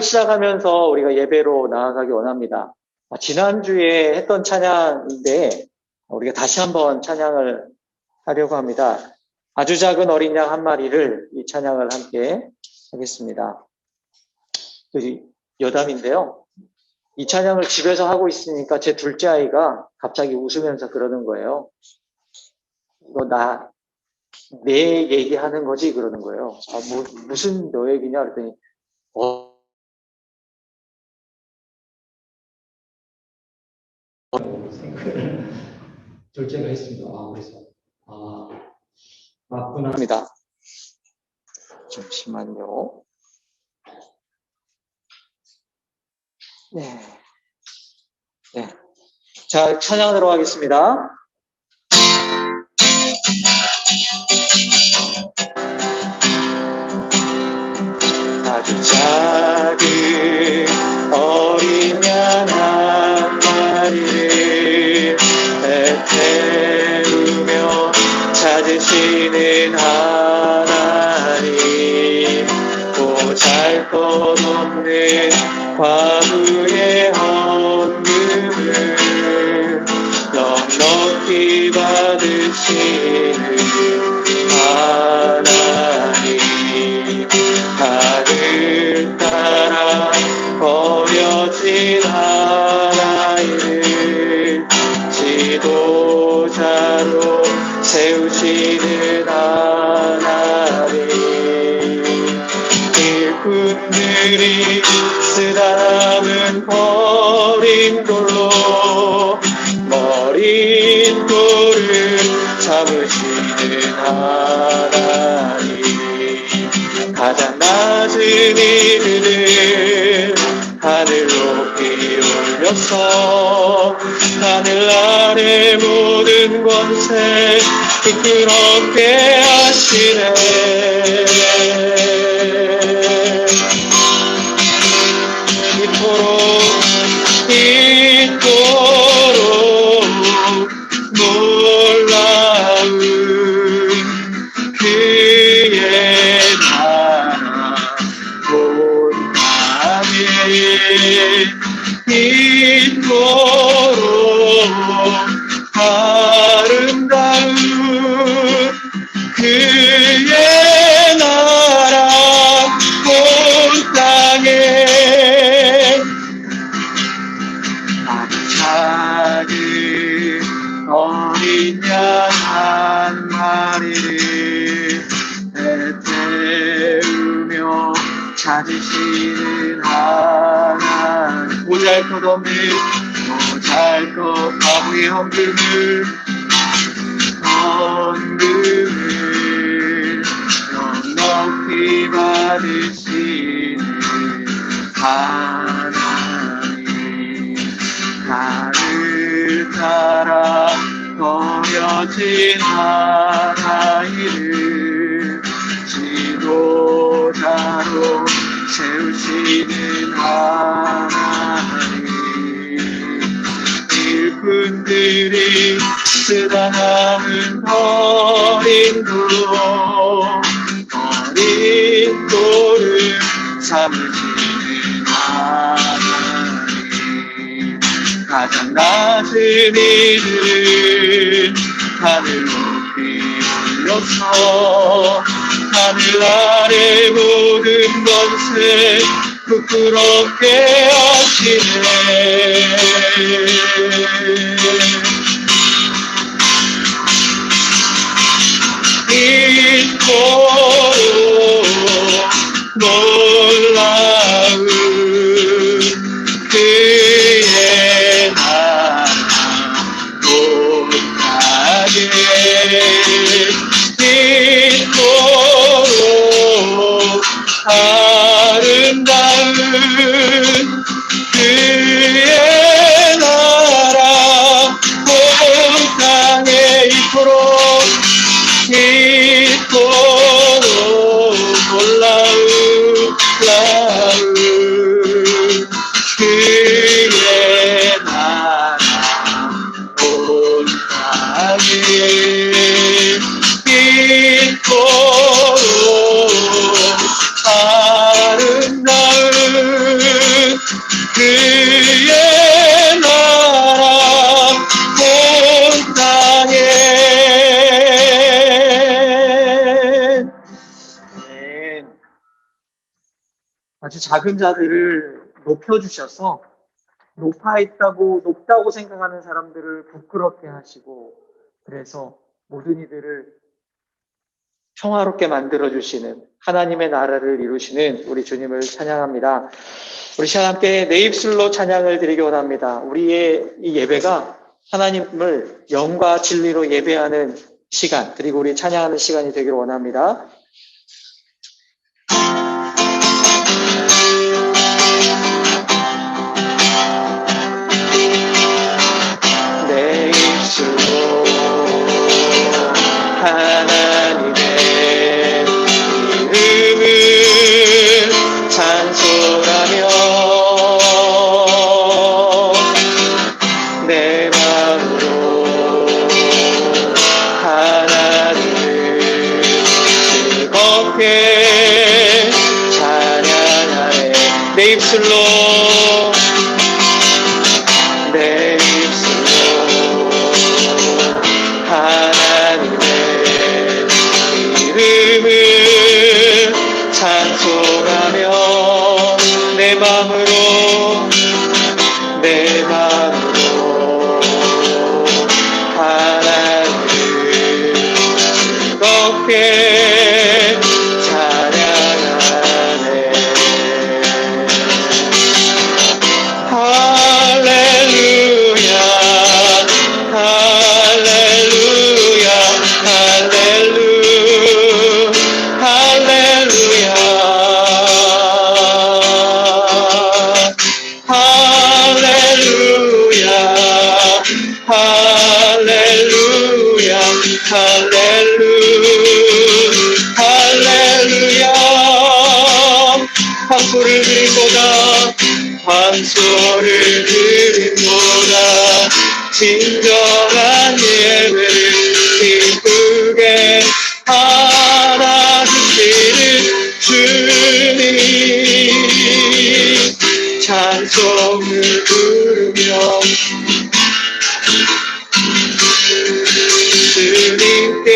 시작하면서 우리가 예배로 나아가기 원합니다. 지난주에 했던 찬양인데 우리가 다시 한번 찬양을 하려고 합니다. 아주 작은 어린 양 한 마리를 이 찬양을 함께 하겠습니다. 여담인데요. 이 찬양을 집에서 하고 있으니까 제 둘째 아이가 갑자기 웃으면서 그러는 거예요. 이거 내 얘기하는 거지? 그러는 거예요. 무슨 너 얘기냐? 그랬더니 둘째가 있습니다. 그래서 맞구나 합니다. 잠시만요. 네. 자, 찬양으로 하겠습니다. 아주 작은 어린 양 한 마리를 태우며 찾으시는 하나님, 보잘것없는 과부의 헌금을 넉넉히 받으시는 하나님, 하늘 따라 버려진 아이를 지도자로 세우시는 하나님, 일꾼들이 쓰다 남은 버린 돌로 머린 돌을 잡으시는 하나님, 가장 낮은 이들을 하늘 높이 올려서 하늘 아래 모든 권세 부끄럽게 하시네. 이토록 놀라운 그의 나라 온당에 이토록 아름다운 그의 나라 온 땅에 작은 어린 양 한 마리를 태우며 찾으시는 하나님, 보잘것없는 과부의 헌금을 넉넉히 받으시는 하나님, 하늘 따라 버려진 아이를 지도자로 세우시는 하나님, 일꾼들이 쓰다 남은 버린 돌을 삼으시는 하나님, 가장 낮은 이들을 하늘 높이 올려서 하늘 아래 모든 것을 부끄럽게 하시네. 이토록 놀라운 그의 나라 온 땅에 이토록 아름다운 그의 나라 그의 나라 온 땅에. 네. 아주 작은 자들을 높여주셔서 높다고 생각하는 사람들을 부끄럽게 하시고, 그래서 모든 이들을 평화롭게 만들어주시는 하나님의 나라를 이루시는 우리 주님을 찬양합니다. 우리 시간 함께 내 입술로 찬양을 드리기 원합니다. 우리의 이 예배가 하나님을 영과 진리로 예배하는 시간, 그리고 우리 찬양하는 시간이 되기를 원합니다. 내 입술로 하나님의 이름을 찬송하며 내 마음으로 하나님을 즐겁게 찬양하네. 내 입술로 하나님의 이름을 찬송하며 내 마음으로 하나님을 즐겁게 찬양하네. 할렐루야 할렐루야 할렐루야 할렐루야 할렐루야 할렐루야 황소를 드림보다 진정한 예배를 기쁘게 알아주시는 주님, 찬송을 부르며 주님께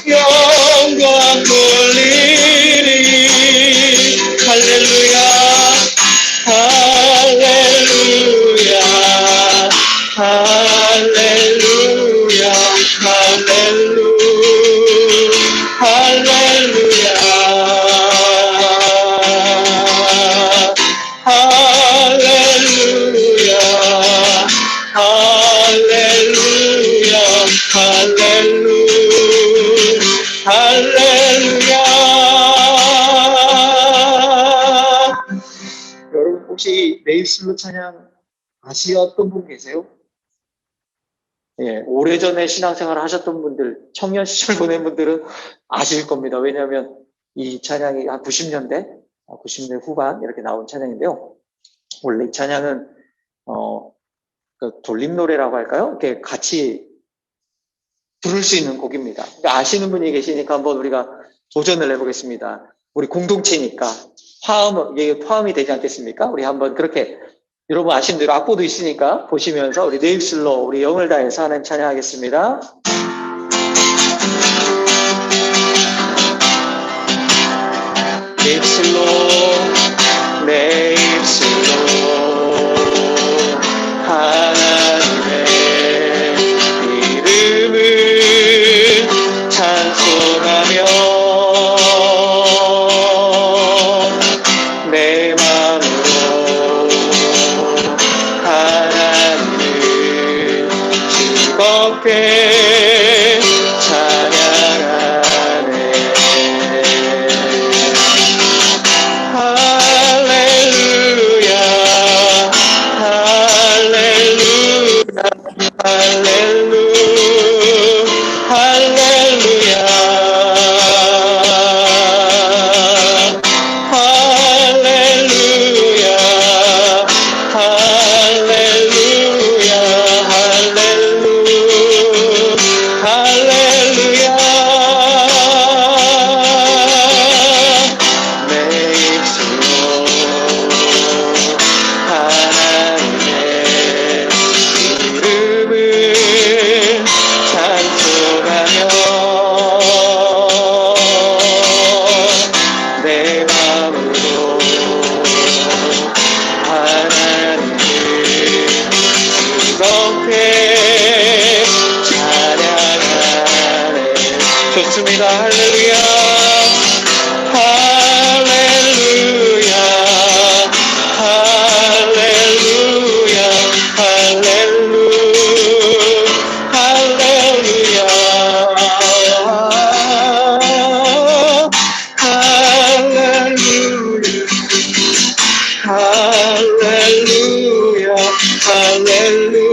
영광 돌리리. 할렐루야 할렐루야 할렐루야 할렐루야 할렐루야 할렐루야 할렐루야. 여러분 혹시 내 입술로 찬양 아시었던 분 계세요? 예, 오래전에 신앙생활을 하셨던 분들, 청년 시절 보낸 분들은 아실 겁니다. 왜냐하면 이 찬양이 한 90년대 후반 이렇게 나온 찬양인데요. 원래 이 찬양은 그 돌림노래라고 할까요? 이렇게 같이 부를 수 있는 곡입니다. 그러니까 아시는 분이 계시니까 한번 우리가 도전을 해보겠습니다. 우리 공동체니까 이게 화음이 되지 않겠습니까? 우리 한번 그렇게 여러분 아시는 대로 악보도 있으니까 보시면서 우리 내 입술로 우리 영을 다해서 하나님 찬양하겠습니다. 내 입술로 하나님의 이름을 찬송하며 내 마음으로 하나님을 즐겁게 찬양하네. 할렐루야 할렐루야 할렐루야 할렐루야 할렐루야 할렐루야 할렐루야 할렐루야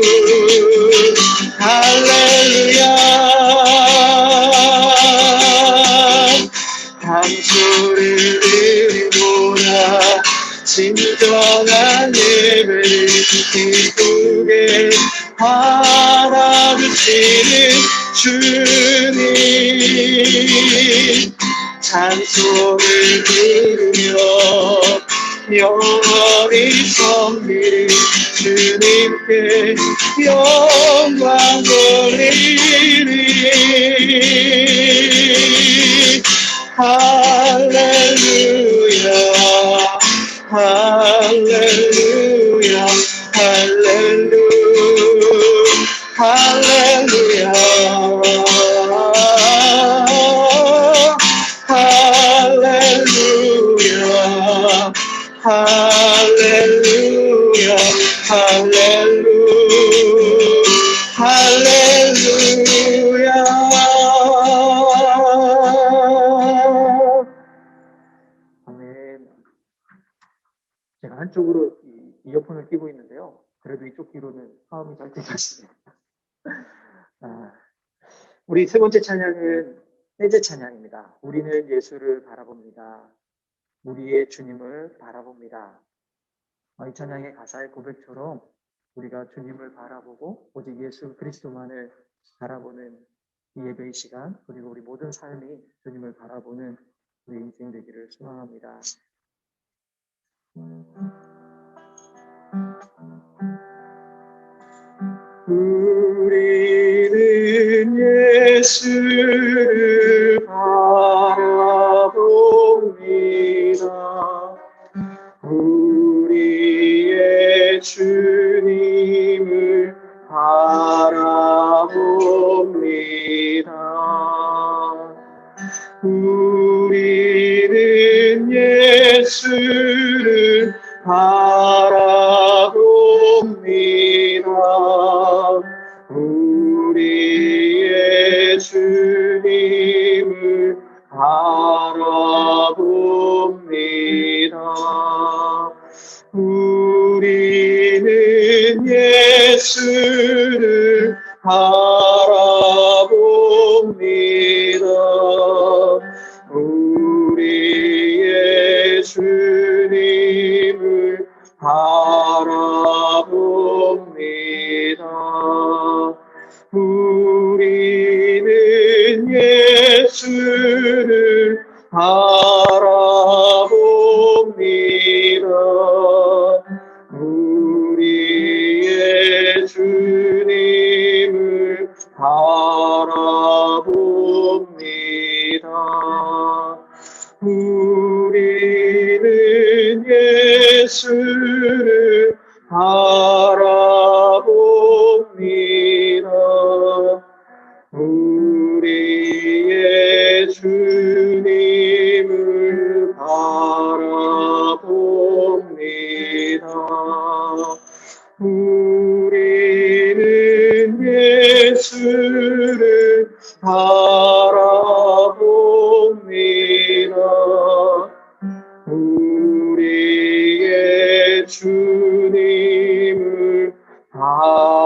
한 소리를 들리노라 진정한 예배를 기쁘게 받아주시는 주님 찬송을 부르며 영원히 섬기는 주님께 영광 돌리리 할렐루야 할렐루야 할렐루야 할렐루야 할렐루야 할렐루야 아멘. 제가 한쪽으로 이어폰을 끼고 있는데요. 그래도 이쪽 귀로는 화음이 잘 들리시네요. 우리 세 번째 찬양은 세제 찬양입니다. 우리는 예수를 바라봅니다. 우리의 주님을 바라봅니다. 이 찬양의 가사의 고백처럼 우리가 주님을 바라보고 오직 예수 그리스도만을 바라보는 이 예배의 시간 그리고 우리 모든 삶이 주님을 바라보는 우리 인생 되기를 소망합니다. 우리는 예수를 바라봅니다. 우리의 주님을 바라봅니다. 우리는 예수를 바라봅니다. 우리의 주님을 바라봅니다. 우리는 예수를 바라봅니다. 우리의 주님을 바라봅니다. 우리는 예수를 바라봅니다. 우리의 주님을 바라봅니다. 우리는 예수를 바라봅니다. 우리의 주님을 바라봅니다. 우리는 예수를 바라봅니다. 우리의 주님을 바라봅니다.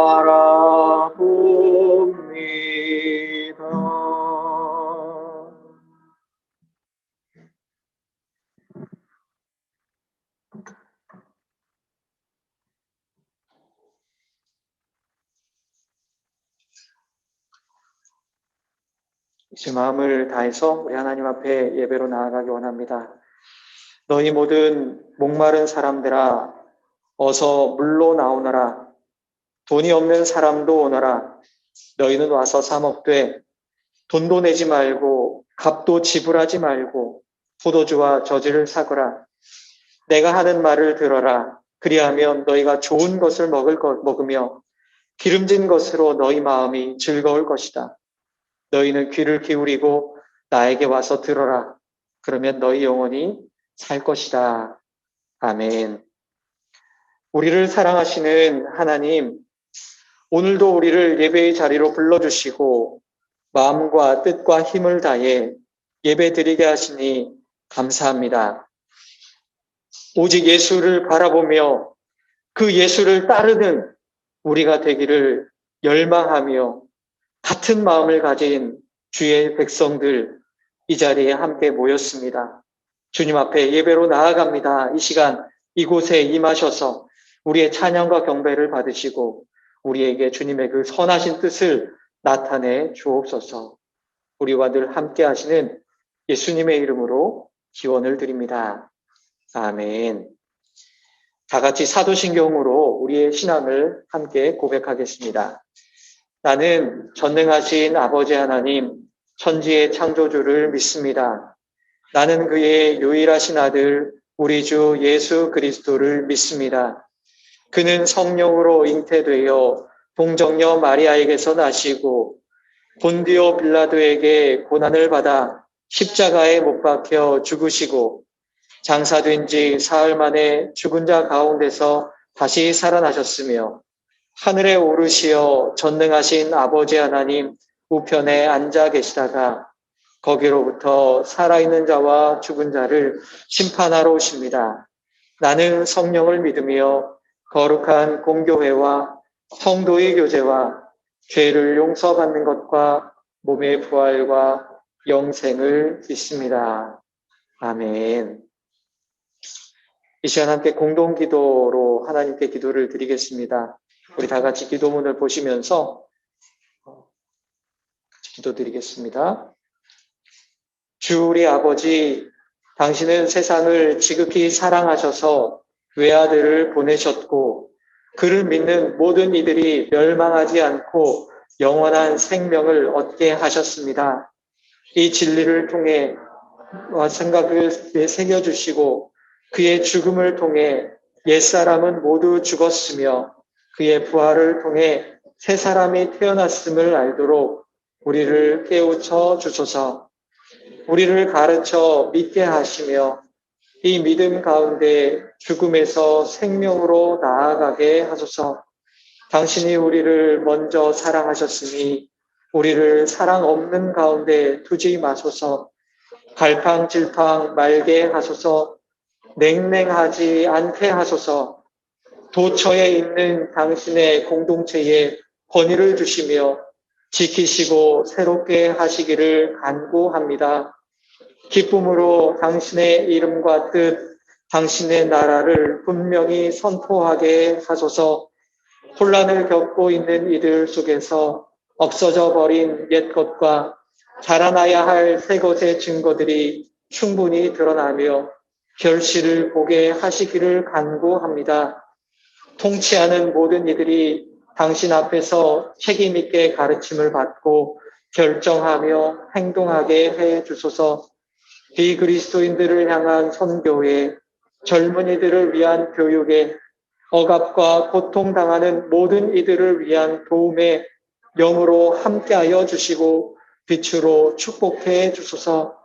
이제 마음을 다해서 우리 하나님 앞에 예배로 나아가기 원합니다. 너희 모든 목마른 사람들아 어서 물로 나오너라. 돈이 없는 사람도 오너라. 너희는 와서 사 먹되 돈도 내지 말고 값도 지불하지 말고 포도주와 저지를 사거라. 내가 하는 말을 들어라. 그리하면 너희가 좋은 것을 먹으며 기름진 것으로 너희 마음이 즐거울 것이다. 너희는 귀를 기울이고 나에게 와서 들어라. 그러면 너희 영혼이 살 것이다. 아멘. 우리를 사랑하시는 하나님, 오늘도 우리를 예배의 자리로 불러주시고 마음과 뜻과 힘을 다해 예배 드리게 하시니 감사합니다. 오직 예수를 바라보며 그 예수를 따르는 우리가 되기를 열망하며 같은 마음을 가진 주의 백성들 이 자리에 함께 모였습니다. 주님 앞에 예배로 나아갑니다. 이 시간 이곳에 임하셔서 우리의 찬양과 경배를 받으시고 우리에게 주님의 그 선하신 뜻을 나타내 주옵소서. 우리와 늘 함께 하시는 예수님의 이름으로 기원을 드립니다. 아멘. 다 같이 사도신경으로 우리의 신앙을 함께 고백하겠습니다. 나는 전능하신 아버지 하나님, 천지의 창조주를 믿습니다. 나는 그의 유일하신 아들, 우리 주 예수 그리스도를 믿습니다. 그는 성령으로 잉태되어 동정녀 마리아에게서 나시고 본디오 빌라도에게 고난을 받아 십자가에 못 박혀 죽으시고 장사된 지 사흘 만에 죽은 자 가운데서 다시 살아나셨으며 하늘에 오르시어 전능하신 아버지 하나님 우편에 앉아 계시다가 거기로부터 살아있는 자와 죽은 자를 심판하러 오십니다. 나는 성령을 믿으며 거룩한 공교회와 성도의 교제와 죄를 용서받는 것과 몸의 부활과 영생을 믿습니다. 아멘. 이 시간 함께 공동기도로 하나님께 기도를 드리겠습니다. 우리 다 같이 기도문을 보시면서 기도드리겠습니다. 주 우리 아버지, 당신은 세상을 지극히 사랑하셔서 외아들을 보내셨고 그를 믿는 모든 이들이 멸망하지 않고 영원한 생명을 얻게 하셨습니다. 이 진리를 통해 생각을 새겨주시고 그의 죽음을 통해 옛사람은 모두 죽었으며 그의 부활을 통해 새 사람이 태어났음을 알도록 우리를 깨우쳐 주소서. 우리를 가르쳐 믿게 하시며 이 믿음 가운데 죽음에서 생명으로 나아가게 하소서. 당신이 우리를 먼저 사랑하셨으니 우리를 사랑 없는 가운데 두지 마소서. 갈팡질팡 말게 하소서. 냉랭하지 않게 하소서. 도처에 있는 당신의 공동체에 권위를 주시며 지키시고 새롭게 하시기를 간구합니다. 기쁨으로 당신의 이름과 뜻, 당신의 나라를 분명히 선포하게 하소서. 혼란을 겪고 있는 이들 속에서 없어져 버린 옛 것과 자라나야 할 새 것의 증거들이 충분히 드러나며 결실을 보게 하시기를 간구합니다. 통치하는 모든 이들이 당신 앞에서 책임있게 가르침을 받고 결정하며 행동하게 해 주소서. 비그리스도인들을 향한 선교에, 젊은이들을 위한 교육에, 억압과 고통당하는 모든 이들을 위한 도움에 영으로 함께하여 주시고 빛으로 축복해 주소서.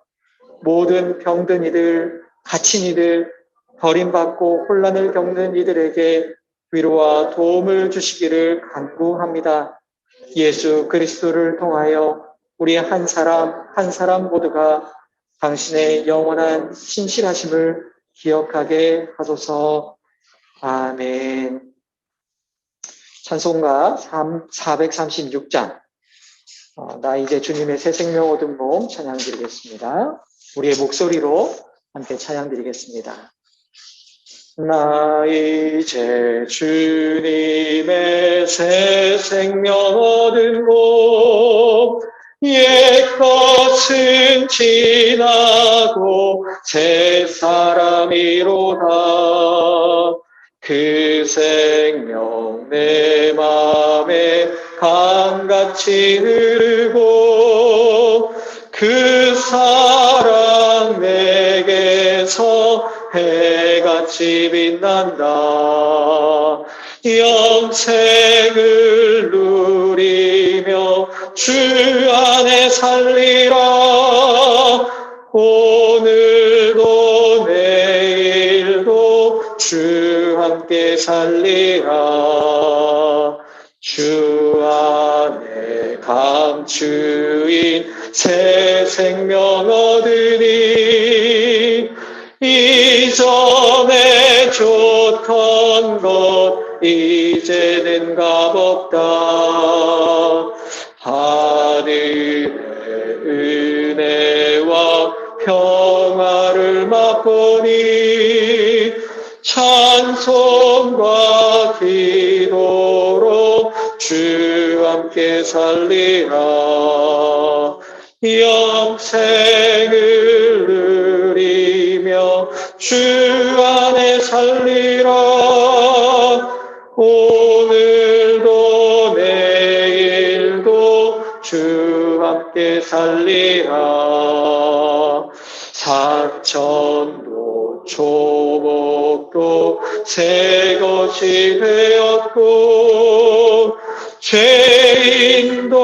모든 병든 이들, 갇힌 이들, 버림받고 혼란을 겪는 이들에게 위로와 도움을 주시기를 간구합니다. 예수 그리스도를 통하여 우리 한 사람 한 사람 모두가 당신의 영원한 신실하심을 기억하게 하소서. 아멘. 찬송가 436장 나 이제 주님의 새 생명 얻은 몸 찬양 드리겠습니다. 우리의 목소리로 함께 찬양 드리겠습니다. 나 이제 주님의 새 생명 얻은 몸 옛것은 지나고 새 사람이로다. 그 생명 내 맘에 강같이 흐르고 그 사랑 내게서 해같이 빛난다. 영생을 누리며 주 안에 살리라. 오늘도 내일도 주 함께 살리라. 주 안에 감추인 새 생명 얻으니 이전에 한 것 이제는 값없다. 하늘의 은혜와 평화를 맛보니 찬송과 기도로 주 함께 살리라. 영생을 누리며 주 안에 살리라. 오늘도 내일도 주 함께 살리라. 사천도 초목도 새 것이 되었고 죄인도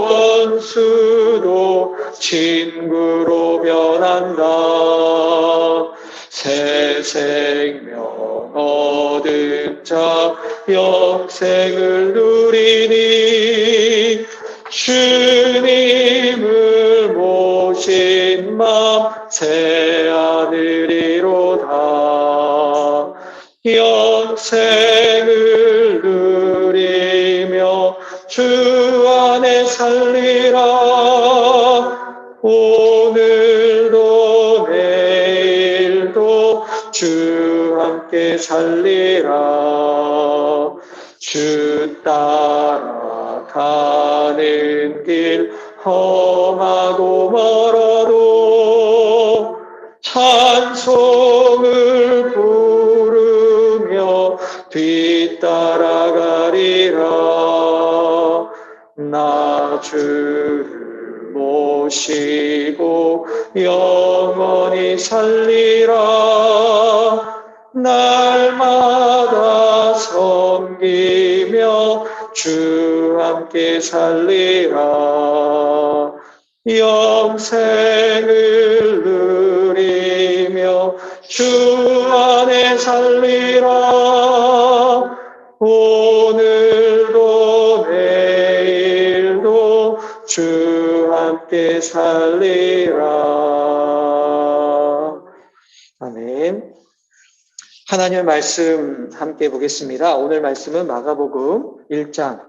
원수도 친구로 변한다. 새 생명 얻은 자 영생을 누리니 주님을 모신 맘 새 하늘이로다. 영생을 누리며 주 안에 살리라. 오늘도 내일도 주 함께 살리라. 주 따라가는 길 험하고 멀어도 찬송을 부르며 뒤따라가리라. 나 주를 모시고 영원히 살리라. 날마다 섬기며 주 함께 살리라. 영생을 누리며 주 안에 살리라. 오늘도 내일도 주 함께 살리라. 아멘. 하나님의 말씀 함께 보겠습니다. 오늘 말씀은 마가복음 1장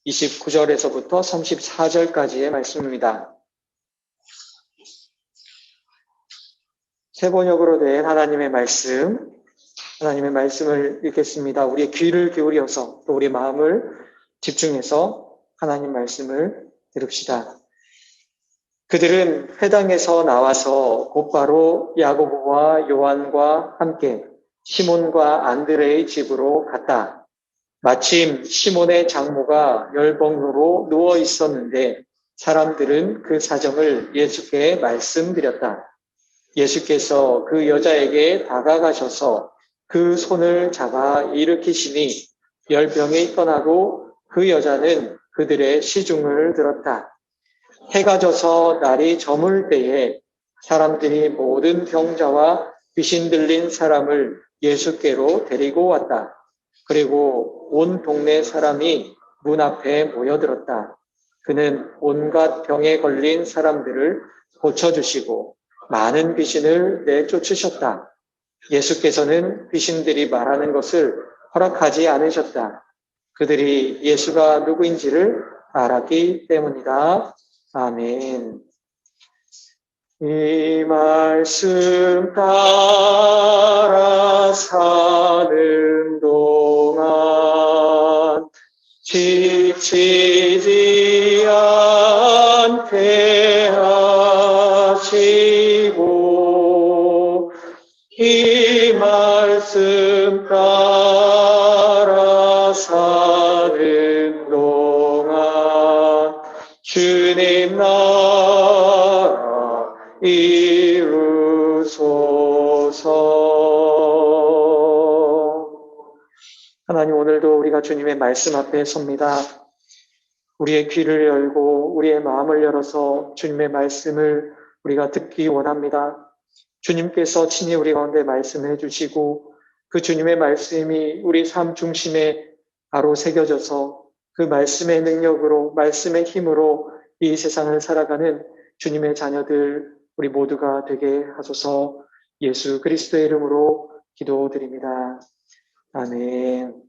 29절에서부터 34절까지의 말씀입니다. 새 번역으로 된 하나님의 말씀을 읽겠습니다. 우리의 귀를 기울여서 또 우리의 마음을 집중해서 하나님 말씀을 들읍시다. 그들은 회당에서 나와서 곧바로 야고보와 요한과 함께 시몬과 안드레의 집으로 갔다. 마침 시몬의 장모가 열병으로 누워 있었는데 사람들은 그 사정을 예수께 말씀드렸다. 예수께서 그 여자에게 다가가셔서 그 손을 잡아 일으키시니 열병이 떠나고 그 여자는 그들의 시중을 들었다. 해가 져서 날이 저물 때에 사람들이 모든 병자와 귀신 들린 사람을 예수께로 데리고 왔다. 그리고 온 동네 사람이 문 앞에 모여들었다. 그는 온갖 병에 걸린 사람들을 고쳐주시고 많은 귀신을 내쫓으셨다. 예수께서는 귀신들이 말하는 것을 허락하지 않으셨다. 그들이 예수가 누구인지를 알았기 때문이다. 아멘. 이 말씀 따라 사는 동안 지치지 않게 하시고 이 말씀 따라 사는 동안 주님 나라 이루소서. 하나님, 오늘도 우리가 주님의 말씀 앞에 섭니다. 우리의 귀를 열고 우리의 마음을 열어서 주님의 말씀을 우리가 듣기 원합니다. 주님께서 친히 우리 가운데 말씀해 주시고 그 주님의 말씀이 우리 삶 중심에 바로 새겨져서 그 말씀의 능력으로, 말씀의 힘으로 이 세상을 살아가는 주님의 자녀들 우리 모두가 되게 하소서. 예수 그리스도의 이름으로 기도드립니다. 아멘.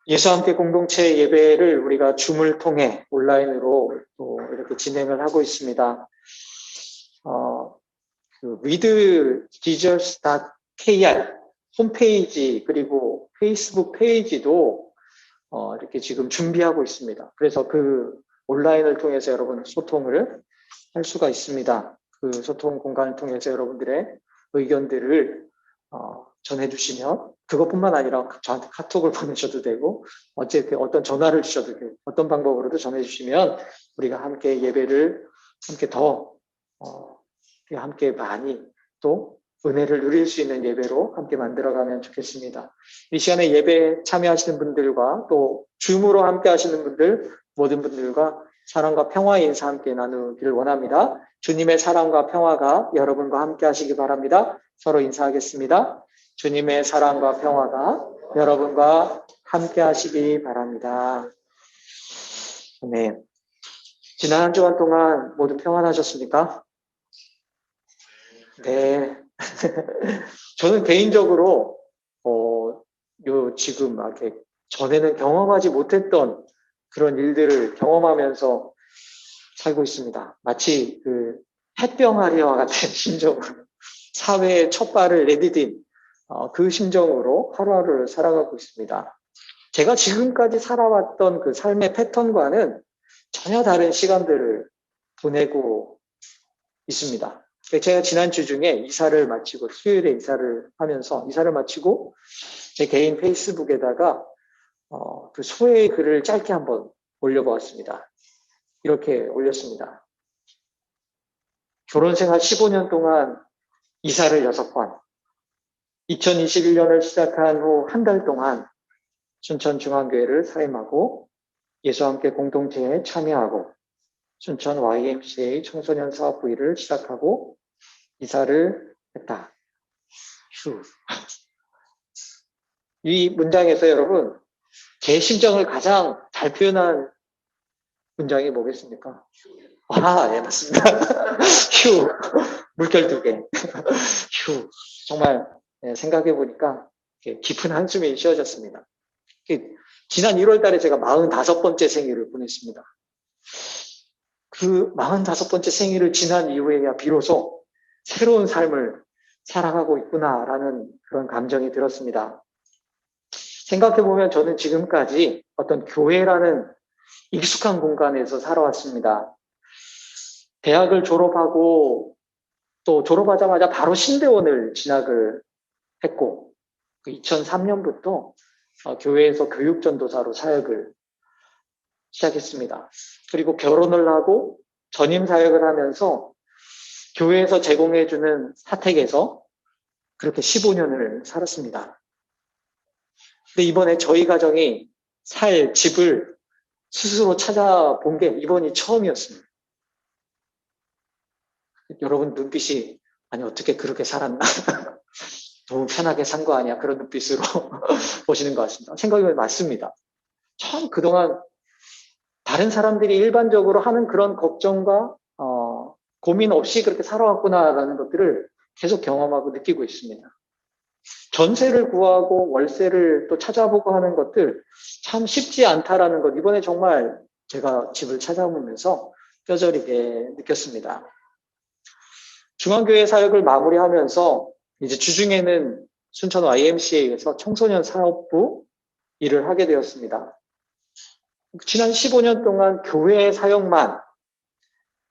예수와 함께 공동체 예배를 우리가 줌을 통해 온라인으로 또 이렇게 진행을 하고 있습니다. readjesus.kr 홈페이지 그리고 페이스북 페이지도 이렇게 지금 준비하고 있습니다. 그래서 그 온라인을 통해서 여러분 소통을 할 수가 있습니다. 그 소통 공간을 통해서 여러분들의 의견들을 전해주시면 그것뿐만 아니라 저한테 카톡을 보내셔도 되고 어떤 전화를 주셔도 되고 어떤 방법으로도 전해주시면 우리가 함께 예배를 함께 더 함께 많이 또 은혜를 누릴 수 있는 예배로 함께 만들어가면 좋겠습니다. 이 시간에 예배 참여하시는 분들과 또 줌으로 함께 하시는 분들 모든 분들과 사랑과 평화의 인사 함께 나누기를 원합니다. 주님의 사랑과 평화가 여러분과 함께 하시기 바랍니다. 서로 인사하겠습니다. 주님의 사랑과 평화가 여러분과 함께 하시기 바랍니다. 네. 지난 한 주간 동안 모두 평안하셨습니까? 네. 저는 개인적으로, 지금 이렇게 전에는 경험하지 못했던 그런 일들을 경험하면서 살고 있습니다. 마치 그 햇병아리와 같은 심정으로 사회의 첫 발을 내디딘 그 심정으로 하루하루를 살아가고 있습니다. 제가 지금까지 살아왔던 그 삶의 패턴과는 전혀 다른 시간들을 보내고 있습니다. 제가 지난주 중에 이사를 마치고 수요일에 이사를 하면서 이사를 마치고 제 개인 페이스북에다가 그 소회의 글을 짧게 한번 올려보았습니다. 이렇게 올렸습니다. 결혼생활 15년 동안 이사를 6번, 2021년을 시작한 후 한 달 동안 춘천중앙교회를 사임하고 예수와 함께 공동체에 참여하고 춘천 YMCA 청소년 사업 부위를 시작하고 이사를 했다. 휴. 이 문장에서 여러분 제 심정을 가장 잘 표현한 문장이 뭐겠습니까? 네, 맞습니다. 휴. 물결 2개. 휴. 정말 생각해 보니까 깊은 한숨이 쉬어졌습니다. 지난 1월 달에 제가 45번째 생일을 보냈습니다. 그 45번째 생일을 지난 이후에야 비로소 새로운 삶을 살아가고 있구나라는 그런 감정이 들었습니다. 생각해보면 저는 지금까지 어떤 교회라는 익숙한 공간에서 살아왔습니다. 대학을 졸업하고 또 졸업하자마자 바로 신대원을 진학을 했고 2003년부터 교회에서 교육전도사로 사역을 시작했습니다. 그리고 결혼을 하고 전임 사역을 하면서 교회에서 제공해주는 사택에서 그렇게 15년을 살았습니다. 근데 이번에 저희 가정이 살 집을 스스로 찾아본 게 이번이 처음이었습니다. 여러분 눈빛이 아니 어떻게 그렇게 살았나 너무 편하게 산 거 아니야 그런 눈빛으로 보시는 것 같습니다. 생각해보면 맞습니다. 참 그동안 다른 사람들이 일반적으로 하는 그런 걱정과 고민 없이 그렇게 살아왔구나라는 것들을 계속 경험하고 느끼고 있습니다. 전세를 구하고 월세를 또 찾아보고 하는 것들 참 쉽지 않다라는 것 이번에 정말 제가 집을 찾아보면서 뼈저리게 느꼈습니다. 중앙교회 사역을 마무리하면서 이제 주중에는 순천 YMCA에서 청소년 사업부 일을 하게 되었습니다. 지난 15년 동안 교회 사역만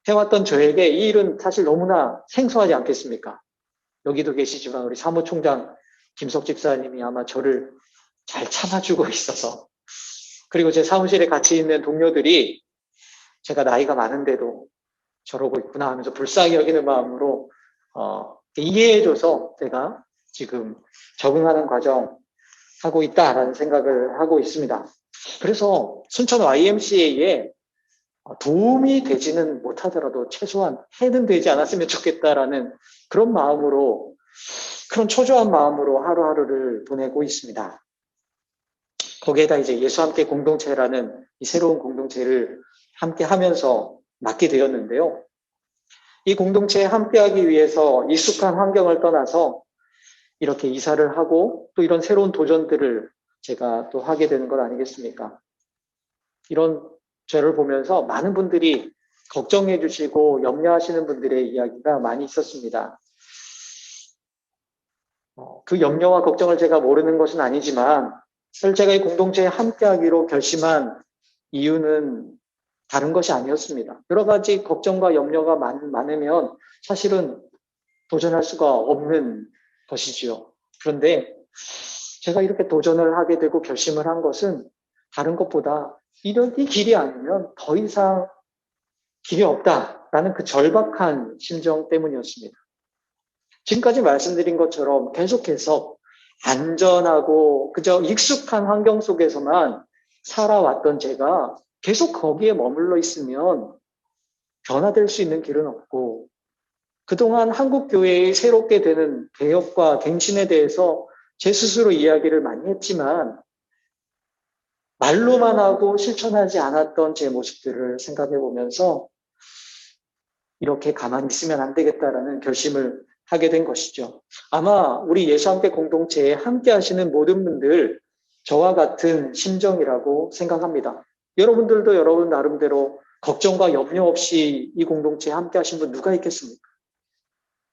해왔던 저에게 이 일은 사실 너무나 생소하지 않겠습니까? 여기도 계시지만 우리 사무총장 김석 집사님이 아마 저를 잘 참아주고 있어서 그리고 제 사무실에 같이 있는 동료들이 제가 나이가 많은데도 저러고 있구나 하면서 불쌍히 여기는 마음으로 이해해줘서 제가 지금 적응하는 과정 하고 있다라는 생각을 하고 있습니다. 그래서 순천 YMCA에 도움이 되지는 못하더라도 최소한 해는 되지 않았으면 좋겠다라는 그런 마음으로 그런 초조한 마음으로 하루하루를 보내고 있습니다. 거기에다 이제 예수와 함께 공동체라는 이 새로운 공동체를 함께 하면서 맡게 되었는데요. 이 공동체에 함께하기 위해서 익숙한 환경을 떠나서 이렇게 이사를 하고 또 이런 새로운 도전들을 제가 또 하게 되는 것 아니겠습니까? 이런 저를 보면서 많은 분들이 걱정해 주시고 염려하시는 분들의 이야기가 많이 있었습니다. 그 염려와 걱정을 제가 모르는 것은 아니지만 사실 제가 이 공동체에 함께하기로 결심한 이유는 다른 것이 아니었습니다. 여러 가지 걱정과 염려가 많으면 사실은 도전할 수가 없는 것이지요. 그런데 제가 이렇게 도전을 하게 되고 결심을 한 것은 다른 것보다 이런 이 길이 아니면 더 이상 길이 없다라는 그 절박한 심정 때문이었습니다. 지금까지 말씀드린 것처럼 계속해서 안전하고 그저 익숙한 환경 속에서만 살아왔던 제가 계속 거기에 머물러 있으면 변화될 수 있는 길은 없고 그동안 한국 교회의 새롭게 되는 개혁과 갱신에 대해서 제 스스로 이야기를 많이 했지만 말로만 하고 실천하지 않았던 제 모습들을 생각해 보면서 이렇게 가만히 있으면 안 되겠다라는 결심을 하게 된 것이죠. 아마 우리 예수 함께 공동체에 함께 하시는 모든 분들 저와 같은 심정이라고 생각합니다. 여러분들도 여러분 나름대로 걱정과 염려 없이 이 공동체에 함께 하신 분 누가 있겠습니까?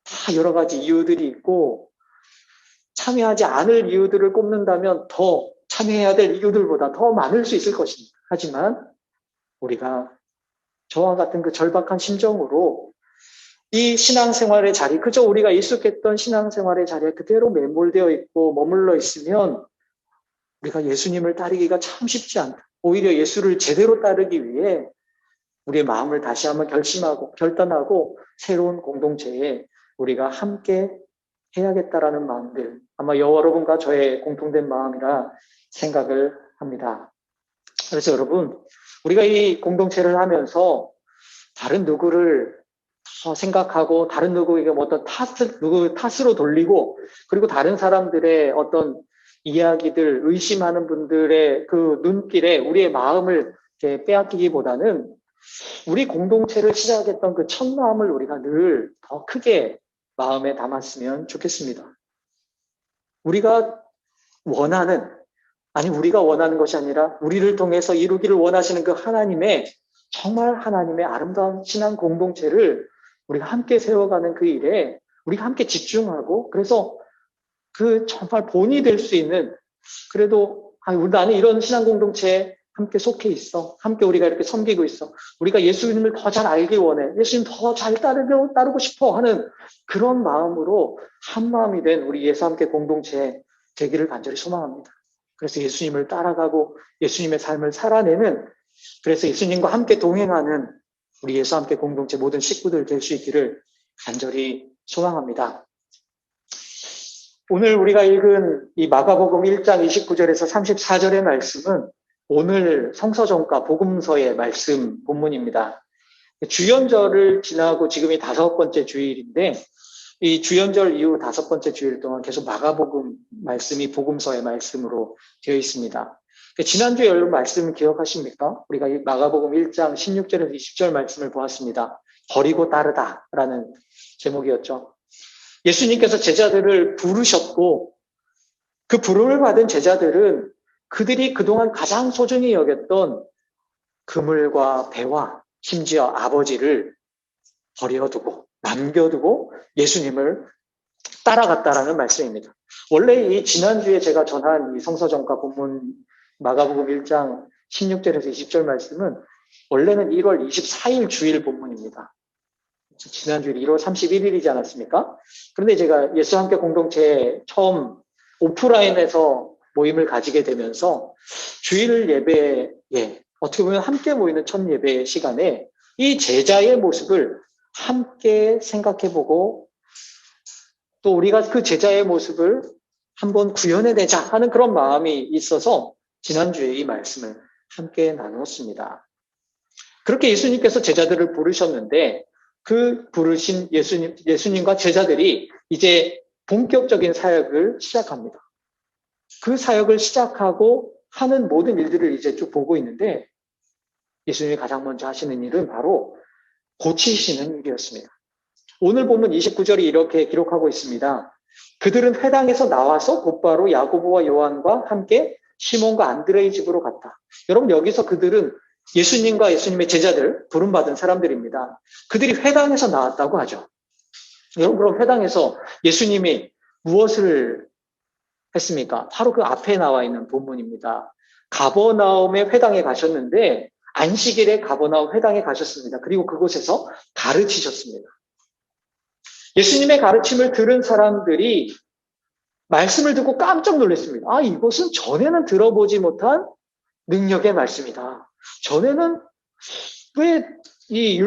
다 여러 가지 이유들이 있고 참여하지 않을 이유들을 꼽는다면 더 참여해야 될 이유들보다 더 많을 수 있을 것입니다. 하지만 우리가 저와 같은 그 절박한 심정으로 이 신앙생활의 자리, 그저 우리가 익숙했던 신앙생활의 자리에 그대로 매몰되어 있고 머물러 있으면 우리가 예수님을 따르기가 참 쉽지 않다. 오히려 예수를 제대로 따르기 위해 우리의 마음을 다시 한번 결심하고 결단하고 새로운 공동체에 우리가 함께 해야겠다라는 마음들 아마 여러분과 저의 공통된 마음이라 생각을 합니다. 그래서 여러분 우리가 이 공동체를 하면서 다른 누구를 생각하고 다른 누구에게 어떤 누구 탓으로 돌리고 그리고 다른 사람들의 어떤 이야기들 의심하는 분들의 그 눈길에 우리의 마음을 이렇게 빼앗기기보다는 우리 공동체를 시작했던 그 첫 마음을 우리가 늘 더 크게 마음에 담았으면 좋겠습니다. 우리가 원하는 우리가 원하는 것이 아니라 우리를 통해서 이루기를 원하시는 그 하나님의 정말 하나님의 아름다운 신앙 공동체를 우리가 함께 세워가는 그 일에 우리가 함께 집중하고 그래서 그 정말 본이 될 수 있는 그래도 나는 이런 신앙 공동체에 함께 속해 있어. 함께 우리가 이렇게 섬기고 있어. 우리가 예수님을 더 잘 알기 원해. 예수님 더 잘 따르고 싶어 하는 그런 마음으로 한 마음이 된 우리 예수 함께 공동체 되기를 간절히 소망합니다. 그래서 예수님을 따라가고 예수님의 삶을 살아내는 그래서 예수님과 함께 동행하는 우리 예수 함께 공동체 모든 식구들 될 수 있기를 간절히 소망합니다. 오늘 우리가 읽은 이 마가복음 1장 29절에서 34절의 말씀은 오늘 성서전과 복음서의 말씀 본문입니다. 주연절을 지나고 지금이 5번째 주일인데 이 주연절 이후 5번째 주일 동안 계속 마가복음 말씀이 복음서의 말씀으로 되어 있습니다. 지난주에 열린 말씀 기억하십니까? 우리가 이 마가복음 1장 16절에서 20절 말씀을 보았습니다. 버리고 따르다라는 제목이었죠. 예수님께서 제자들을 부르셨고 그 부름을 받은 제자들은 그들이 그동안 가장 소중히 여겼던 그물과 배와 심지어 아버지를 버려두고 남겨두고 예수님을 따라갔다라는 말씀입니다. 원래 이 지난주에 제가 전한 이 성서전과 본문 마가복음 1장 16절에서 20절 말씀은 원래는 1월 24일 주일 본문입니다. 지난주에 1월 31일이지 않았습니까? 그런데 제가 예수 함께 공동체에 처음 오프라인에서 모임을 가지게 되면서 주일 예배에 어떻게 보면 함께 모이는 첫 예배 시간에 이 제자의 모습을 함께 생각해보고 또 우리가 그 제자의 모습을 한번 구현해내자 하는 그런 마음이 있어서 지난주에 이 말씀을 함께 나눴습니다. 그렇게 예수님께서 제자들을 부르셨는데 그 부르신 예수님과 제자들이 이제 본격적인 사역을 시작합니다. 그 사역을 시작하고 하는 모든 일들을 이제 쭉 보고 있는데 예수님이 가장 먼저 하시는 일은 바로 고치시는 일이었습니다. 오늘 본문 29절이 이렇게 기록하고 있습니다. 그들은 회당에서 나와서 곧바로 야고보와 요한과 함께 시몬과 안드레의 집으로 갔다. 여러분, 여기서 그들은 예수님과 예수님의 제자들, 부름받은 사람들입니다. 그들이 회당에서 나왔다고 하죠. 여러분, 그럼 회당에서 예수님이 무엇을 했습니까? 바로 그 앞에 나와 있는 본문입니다. 가버나움의 회당에 가셨는데, 안식일에 가버나움 회당에 가셨습니다. 그리고 그곳에서 가르치셨습니다. 예수님의 가르침을 들은 사람들이 말씀을 듣고 깜짝 놀랐습니다. 아, 이것은 전에는 들어보지 못한 능력의 말씀이다. 전에는 왜 이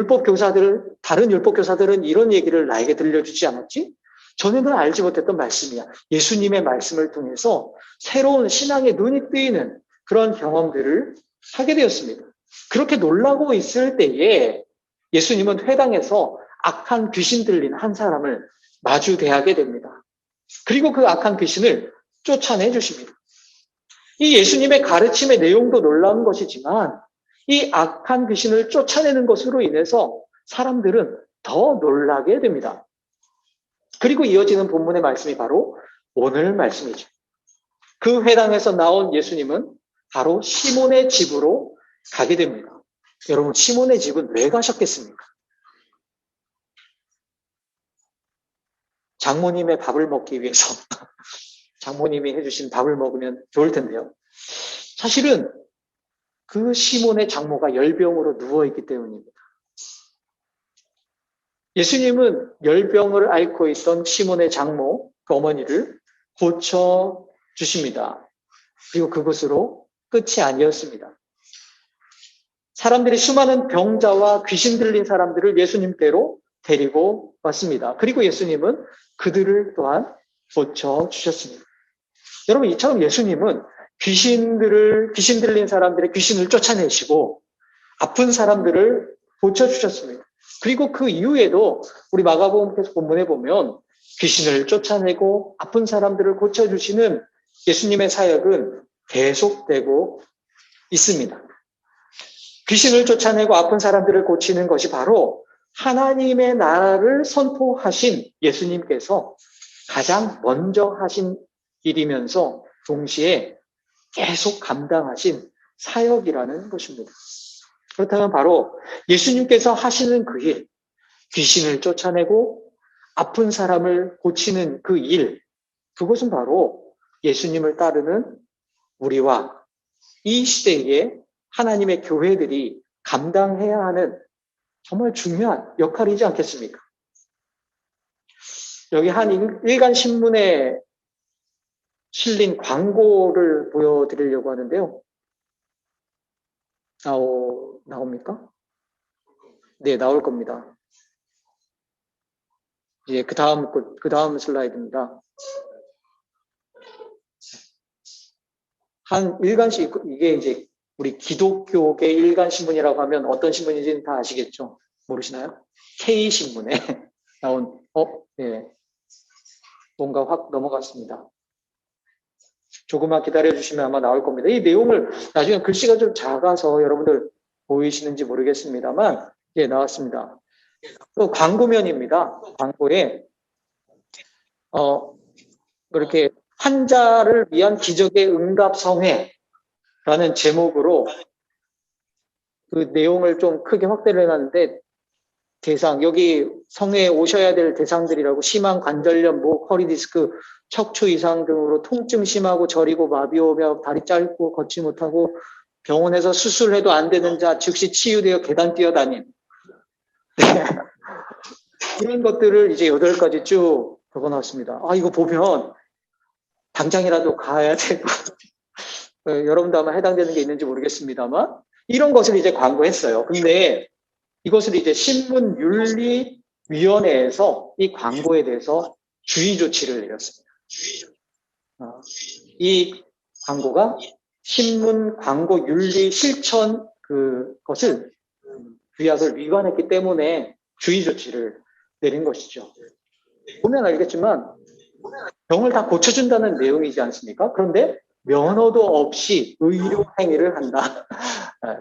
다른 율법 교사들은 이런 얘기를 나에게 들려주지 않았지? 전에는 알지 못했던 말씀이야. 예수님의 말씀을 통해서 새로운 신앙의 눈이 뜨이는 그런 경험들을 하게 되었습니다. 그렇게 놀라고 있을 때에 예수님은 회당에서 악한 귀신 들린 한 사람을 마주대하게 됩니다. 그리고 그 악한 귀신을 쫓아내 주십니다. 이 예수님의 가르침의 내용도 놀라운 것이지만 이 악한 귀신을 쫓아내는 것으로 인해서 사람들은 더 놀라게 됩니다. 그리고 이어지는 본문의 말씀이 바로 오늘 말씀이죠. 그 회당에서 나온 예수님은 바로 시몬의 집으로 가게 됩니다. 여러분, 시몬의 집은 왜 가셨겠습니까? 장모님의 밥을 먹기 위해서 장모님이 해주신 밥을 먹으면 좋을 텐데요. 사실은 그 시몬의 장모가 열병으로 누워있기 때문입니다. 예수님은 열병을 앓고 있던 시몬의 장모, 그 어머니를 고쳐주십니다. 그리고 그것으로 끝이 아니었습니다. 사람들이 수많은 병자와 귀신 들린 사람들을 예수님께로 데리고 왔습니다. 그리고 예수님은 그들을 또한 고쳐주셨습니다. 여러분, 이처럼 예수님은 귀신 들린 사람들의 귀신을 쫓아내시고 아픈 사람들을 고쳐주셨습니다. 그리고 그 이후에도 우리 마가복음 본문에 보면 귀신을 쫓아내고 아픈 사람들을 고쳐주시는 예수님의 사역은 계속되고 있습니다. 귀신을 쫓아내고 아픈 사람들을 고치는 것이 바로 하나님의 나라를 선포하신 예수님께서 가장 먼저 하신 일이면서 동시에 계속 감당하신 사역이라는 것입니다. 그렇다면 바로 예수님께서 하시는 그 일, 귀신을 쫓아내고 아픈 사람을 고치는 그 일, 그것은 바로 예수님을 따르는 우리와 이 시대에 하나님의 교회들이 감당해야 하는 정말 중요한 역할이지 않겠습니까? 여기 한 일간 신문에 실린 광고를 보여드리려고 하는데요. 나옵니까? 네, 나올 겁니다. 이제 그 다음 슬라이드입니다. 한 일간씩, 이게 이제 우리 기독교계 일간 신문이라고 하면 어떤 신문인지는 다 아시겠죠? 모르시나요? K신문에 나온, 네. 뭔가 확 넘어갔습니다. 조금만 기다려주시면 아마 나올 겁니다. 이 내용을 나중에 글씨가 좀 작아서 여러분들 보이시는지 모르겠습니다만, 예, 나왔습니다. 또 광고면입니다. 광고에, 이렇게 환자를 위한 기적의 응답성회라는 제목으로 그 내용을 좀 크게 확대를 해놨는데, 여기 성회에 오셔야 될 대상들이라고 심한 관절염, 목, 허리 디스크, 척추 이상 등으로 통증 심하고 저리고 마비 오며 다리 짧고 걷지 못하고 병원에서 수술해도 안 되는 자 즉시 치유되어 계단 뛰어다닌 이런 것들을 이제 8가지 쭉 적어놨습니다. 이거 보면 당장이라도 가야 될 것 같아요. 여러분도 아마 해당되는 게 있는지 모르겠습니다만 이런 것을 이제 광고했어요. 근데 이것을 이제 신문윤리위원회에서 이 광고에 대해서 주의 조치를 내렸습니다. 이 광고가 신문 광고 윤리 실천 그것을 규약을 위반했기 때문에 주의 조치를 내린 것이죠. 보면 알겠지만 병을 다 고쳐준다는 내용이지 않습니까? 그런데 면허도 없이 의료 행위를 한다.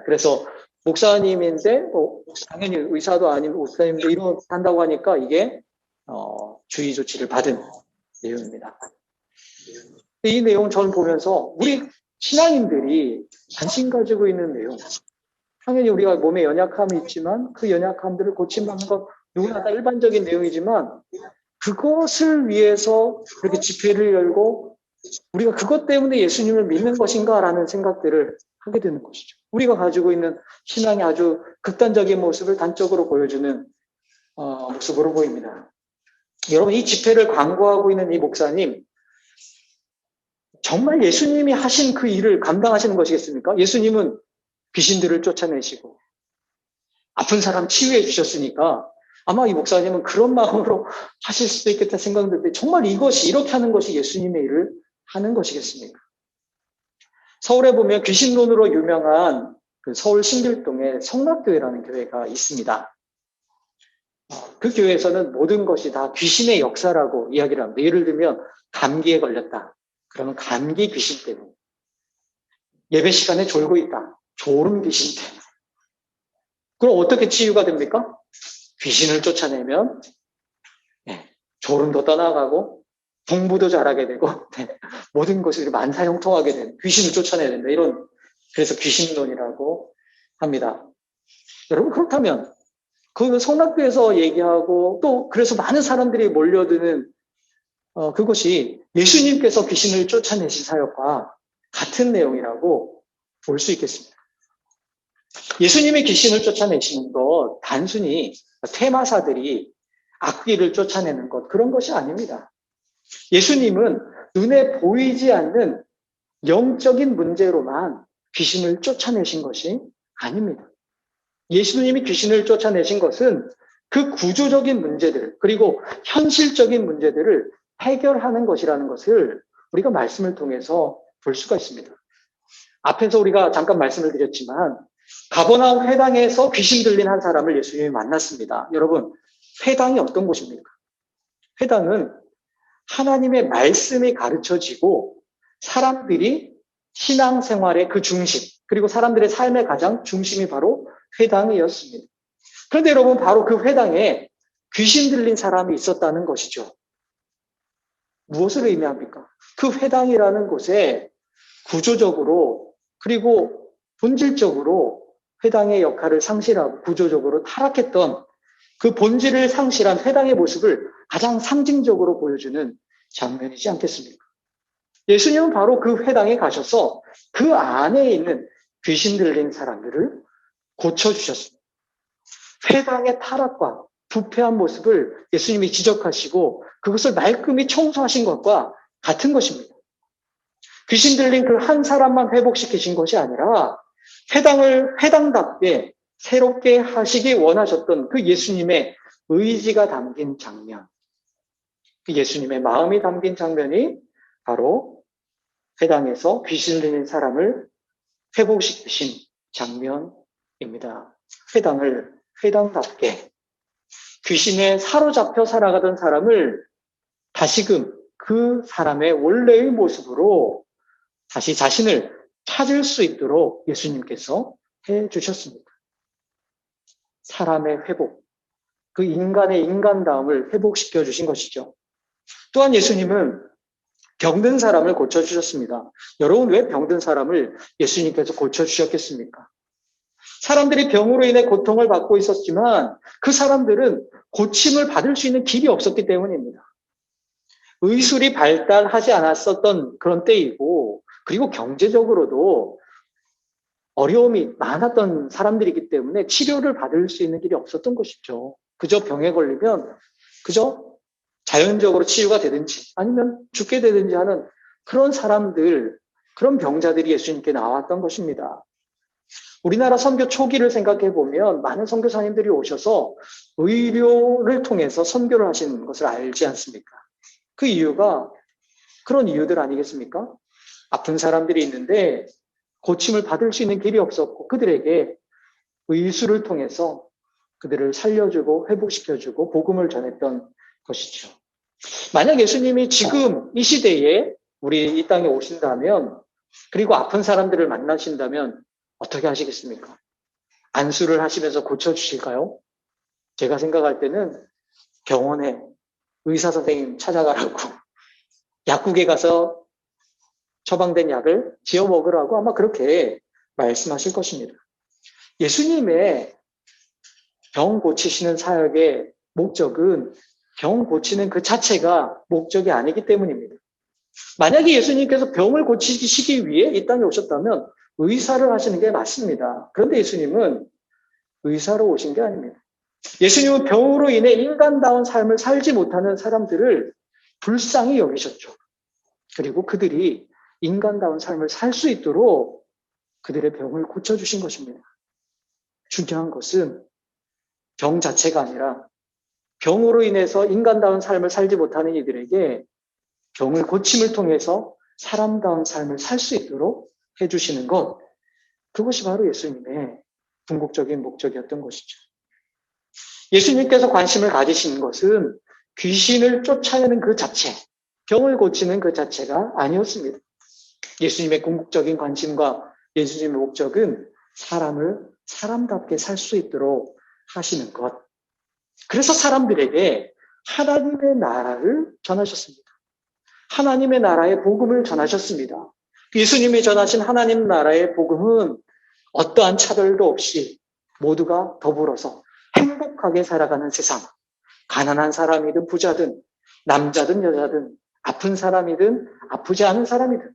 그래서 목사님인데, 당연히 의사도 아닌 목사님인데 이런 한다고 하니까 이게, 주의 조치를 받은 내용입니다. 이 내용 저는 보면서 우리 신앙인들이 관심 가지고 있는 내용, 당연히 우리가 몸에 연약함이 있지만 그 연약함들을 고침받는 것 누구나 다 일반적인 내용이지만 그것을 위해서 이렇게 집회를 열고 우리가 그것 때문에 예수님을 믿는 것인가라는 생각들을 하게 되는 것이죠. 우리가 가지고 있는 신앙의 아주 극단적인 모습을 단적으로 보여주는 모습으로 보입니다. 여러분, 이 집회를 광고하고 있는 이 목사님, 정말 예수님이 하신 그 일을 감당하시는 것이겠습니까? 예수님은 귀신들을 쫓아내시고 아픈 사람 치유해 주셨으니까 아마 이 목사님은 그런 마음으로 하실 수도 있겠다 생각했는데 정말 이것이 이렇게 하는 것이 예수님의 일을 하는 것이겠습니까? 서울에 보면 귀신론으로 유명한 그 서울 신길동에 성락교회라는 교회가 있습니다. 그 교회에서는 모든 것이 다 귀신의 역사라고 이야기를 합니다. 예를 들면 감기에 걸렸다. 그러면 감기 귀신 때문에. 예배 시간에 졸고 있다. 졸음 귀신 때문에. 그럼 어떻게 치유가 됩니까? 귀신을 쫓아내면 졸음도 떠나가고 공부도 잘하게 되고 모든 것이 만사형통하게 되는 귀신을 쫓아내야 된다. 그래서 귀신론이라고 합니다. 여러분 그렇다면 그 성락교에서 얘기하고 또 그래서 많은 사람들이 몰려드는 그것이 예수님께서 귀신을 쫓아내신 사역과 같은 내용이라고 볼 수 있겠습니다. 예수님의 귀신을 쫓아내시는 것 단순히 퇴마사들이 악귀를 쫓아내는 것 그런 것이 아닙니다. 예수님은 눈에 보이지 않는 영적인 문제로만 귀신을 쫓아내신 것이 아닙니다. 예수님이 귀신을 쫓아내신 것은 그 구조적인 문제들 그리고 현실적인 문제들을 해결하는 것이라는 것을 우리가 말씀을 통해서 볼 수가 있습니다. 앞에서 우리가 잠깐 말씀을 드렸지만 가버나움 회당에서 귀신 들린 한 사람을 예수님이 만났습니다. 여러분, 회당이 어떤 곳입니까? 회당은 하나님의 말씀이 가르쳐지고 사람들이 신앙생활의 그 중심, 그리고 사람들의 삶의 가장 중심이 바로 회당이었습니다. 그런데 여러분, 바로 그 회당에 귀신 들린 사람이 있었다는 것이죠. 무엇을 의미합니까? 그 회당이라는 곳에 구조적으로 그리고 본질적으로 회당의 역할을 상실하고 구조적으로 타락했던 그 본질을 상실한 회당의 모습을 가장 상징적으로 보여주는 장면이지 않겠습니까? 예수님은 바로 그 회당에 가셔서 그 안에 있는 귀신 들린 사람들을 고쳐주셨습니다. 회당의 타락과 부패한 모습을 예수님이 지적하시고 그것을 말끔히 청소하신 것과 같은 것입니다. 귀신 들린 그 한 사람만 회복시키신 것이 아니라 회당을 회당답게 새롭게 하시기 원하셨던 그 예수님의 의지가 담긴 장면, 그 예수님의 마음이 담긴 장면이 바로 회당에서 귀신 들린 사람을 회복시키신 장면입니다. 회당을 회당답게 귀신에 사로잡혀 살아가던 사람을 다시금 그 사람의 원래의 모습으로 다시 자신을 찾을 수 있도록 예수님께서 해주셨습니다. 사람의 회복, 그 인간의 인간다움을 회복시켜 주신 것이죠. 또한 예수님은 병든 사람을 고쳐주셨습니다. 여러분, 왜 병든 사람을 예수님께서 고쳐주셨겠습니까? 사람들이 병으로 인해 고통을 받고 있었지만 그 사람들은 고침을 받을 수 있는 길이 없었기 때문입니다. 의술이 발달하지 않았었던 그런 때이고 그리고 경제적으로도 어려움이 많았던 사람들이기 때문에 치료를 받을 수 있는 길이 없었던 것이죠. 그저 병에 걸리면 그저 자연적으로 치유가 되든지 아니면 죽게 되든지 하는 그런 사람들, 그런 병자들이 예수님께 나왔던 것입니다. 우리나라 선교 초기를 생각해 보면 많은 선교사님들이 오셔서 의료를 통해서 선교를 하시는 것을 알지 않습니까? 그 이유가 그런 이유들 아니겠습니까? 아픈 사람들이 있는데 고침을 받을 수 있는 길이 없었고 그들에게 의술을 통해서 그들을 살려주고 회복시켜주고 복음을 전했던 것이죠. 만약 예수님이 지금 이 시대에 우리 이 땅에 오신다면 그리고 아픈 사람들을 만나신다면 어떻게 하시겠습니까? 안수를 하시면서 고쳐주실까요? 제가 생각할 때는 병원에 의사 선생님 찾아가라고 약국에 가서 처방된 약을 지어 먹으라고 아마 그렇게 말씀하실 것입니다. 예수님의 병 고치시는 사역의 목적은 병 고치는 그 자체가 목적이 아니기 때문입니다. 만약에 예수님께서 병을 고치시기 위해 이 땅에 오셨다면 의사를 하시는 게 맞습니다. 그런데 예수님은 의사로 오신 게 아닙니다. 예수님은 병으로 인해 인간다운 삶을 살지 못하는 사람들을 불쌍히 여기셨죠. 그리고 그들이 인간다운 삶을 살 수 있도록 그들의 병을 고쳐주신 것입니다. 중요한 것은 병 자체가 아니라 병으로 인해서 인간다운 삶을 살지 못하는 이들에게 병을 고침을 통해서 사람다운 삶을 살 수 있도록 해주시는 것, 그것이 바로 예수님의 궁극적인 목적이었던 것이죠. 예수님께서 관심을 가지신 것은 귀신을 쫓아내는 그 자체, 병을 고치는 그 자체가 아니었습니다. 예수님의 궁극적인 관심과 예수님의 목적은 사람을 사람답게 살 수 있도록 하시는 것. 그래서 사람들에게 하나님의 나라를 전하셨습니다. 하나님의 나라의 복음을 전하셨습니다. 예수님이 전하신 하나님 나라의 복음은 어떠한 차별도 없이 모두가 더불어서 행복하게 살아가는 세상, 가난한 사람이든 부자든 남자든 여자든 아픈 사람이든 아프지 않은 사람이든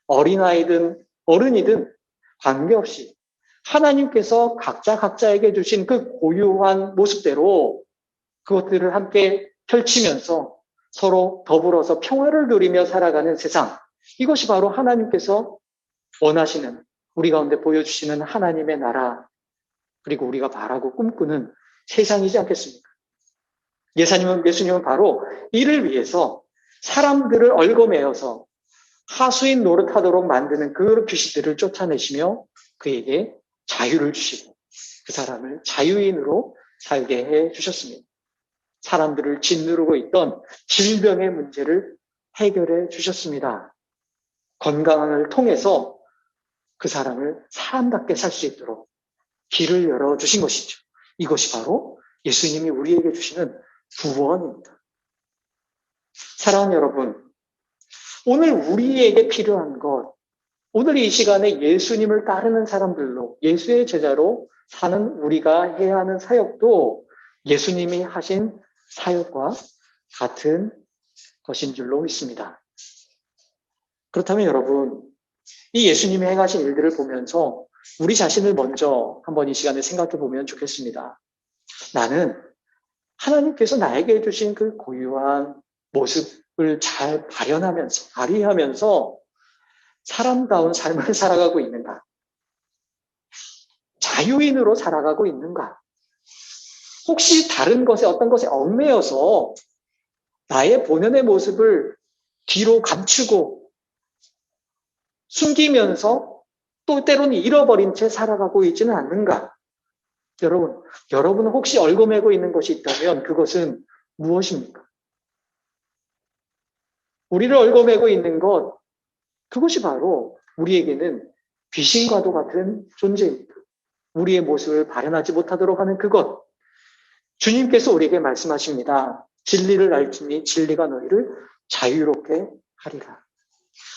어린아이든 어른이든 관계없이 하나님께서 각자에게 주신 그 고유한 모습대로 그것들을 함께 펼치면서 서로 더불어서 평화를 누리며 살아가는 세상, 이것이 바로 하나님께서 원하시는, 우리 가운데 보여주시는 하나님의 나라, 그리고 우리가 바라고 꿈꾸는 세상이지 않겠습니까? 예수님은 바로 이를 위해서 사람들을 얽어매어서 하수인 노릇하도록 만드는 그 귀신들을 쫓아내시며 그에게 자유를 주시고 그 사람을 자유인으로 살게 해 주셨습니다. 사람들을 짓누르고 있던 질병의 문제를 해결해 주셨습니다. 건강을 통해서 그 사람을 사람답게 살 수 있도록 길을 열어주신 것이죠. 이것이 바로 예수님이 우리에게 주시는 구원입니다. 사랑하는 여러분, 오늘 우리에게 필요한 것, 오늘 이 시간에 예수님을 따르는 사람들로, 예수의 제자로 사는 우리가 해야 하는 사역도 예수님이 하신 사역과 같은 것인 줄로 믿습니다. 그렇다면 여러분, 이 예수님이 행하신 일들을 보면서 우리 자신을 먼저 한번 이 시간에 생각해 보면 좋겠습니다. 나는 하나님께서 나에게 주신 그 고유한 모습을 잘 발휘하면서 사람다운 삶을 살아가고 있는가? 자유인으로 살아가고 있는가? 혹시 다른 것에 어떤 것에 얽매여서 나의 본연의 모습을 뒤로 감추고 숨기면서 또 때로는 잃어버린 채 살아가고 있지는 않는가? 여러분은 혹시 얽어매고 있는 것이 있다면 그것은 무엇입니까? 우리를 얽어매고 있는 것, 그것이 바로 우리에게는 귀신과도 같은 존재입니다. 우리의 모습을 발현하지 못하도록 하는 그것. 주님께서 우리에게 말씀하십니다. 진리를 알지니 진리가 너희를 자유롭게 하리라.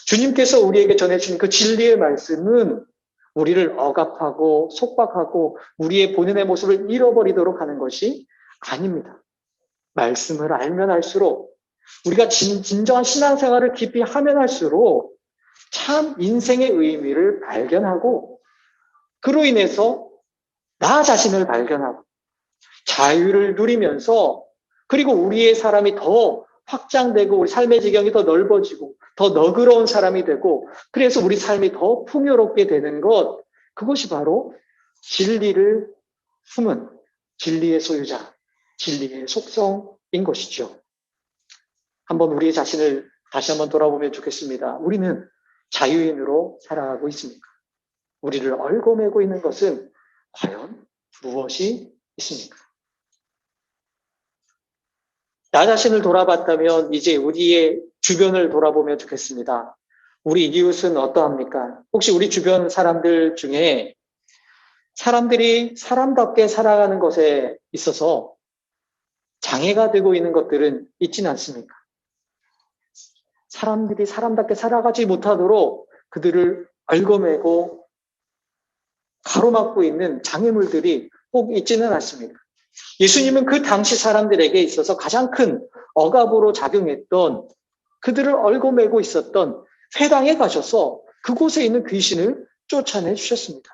주님께서 우리에게 전해주신 그 진리의 말씀은 우리를 억압하고 속박하고 우리의 본연의 모습을 잃어버리도록 하는 것이 아닙니다. 말씀을 알면 알수록 우리가 진정한 신앙생활을 깊이 하면 할수록 참 인생의 의미를 발견하고 그로 인해서 나 자신을 발견하고 자유를 누리면서 그리고 우리의 사람이 더 확장되고 우리 삶의 지경이 더 넓어지고 더 너그러운 사람이 되고 그래서 우리 삶이 더 풍요롭게 되는 것, 그것이 바로 진리를 품은 진리의 소유자, 진리의 속성인 것이죠. 한번 우리 자신을 다시 한번 돌아보면 좋겠습니다. 우리는 자유인으로 살아가고 있습니까? 우리를 얽어매고 있는 것은 과연 무엇이 있습니까? 나 자신을 돌아봤다면 이제 우리의 주변을 돌아보면 좋겠습니다. 우리 이웃은 어떠합니까? 혹시 우리 주변 사람들 중에 사람들이 사람답게 살아가는 것에 있어서 장애가 되고 있는 것들은 있지는 않습니까? 사람들이 사람답게 살아가지 못하도록 그들을 얽어매고 가로막고 있는 장애물들이 꼭 있지는 않습니다. 예수님은 그 당시 사람들에게 있어서 가장 큰 억압으로 작용했던, 그들을 얽어매고 있었던 회당에 가셔서 그곳에 있는 귀신을 쫓아내 주셨습니다.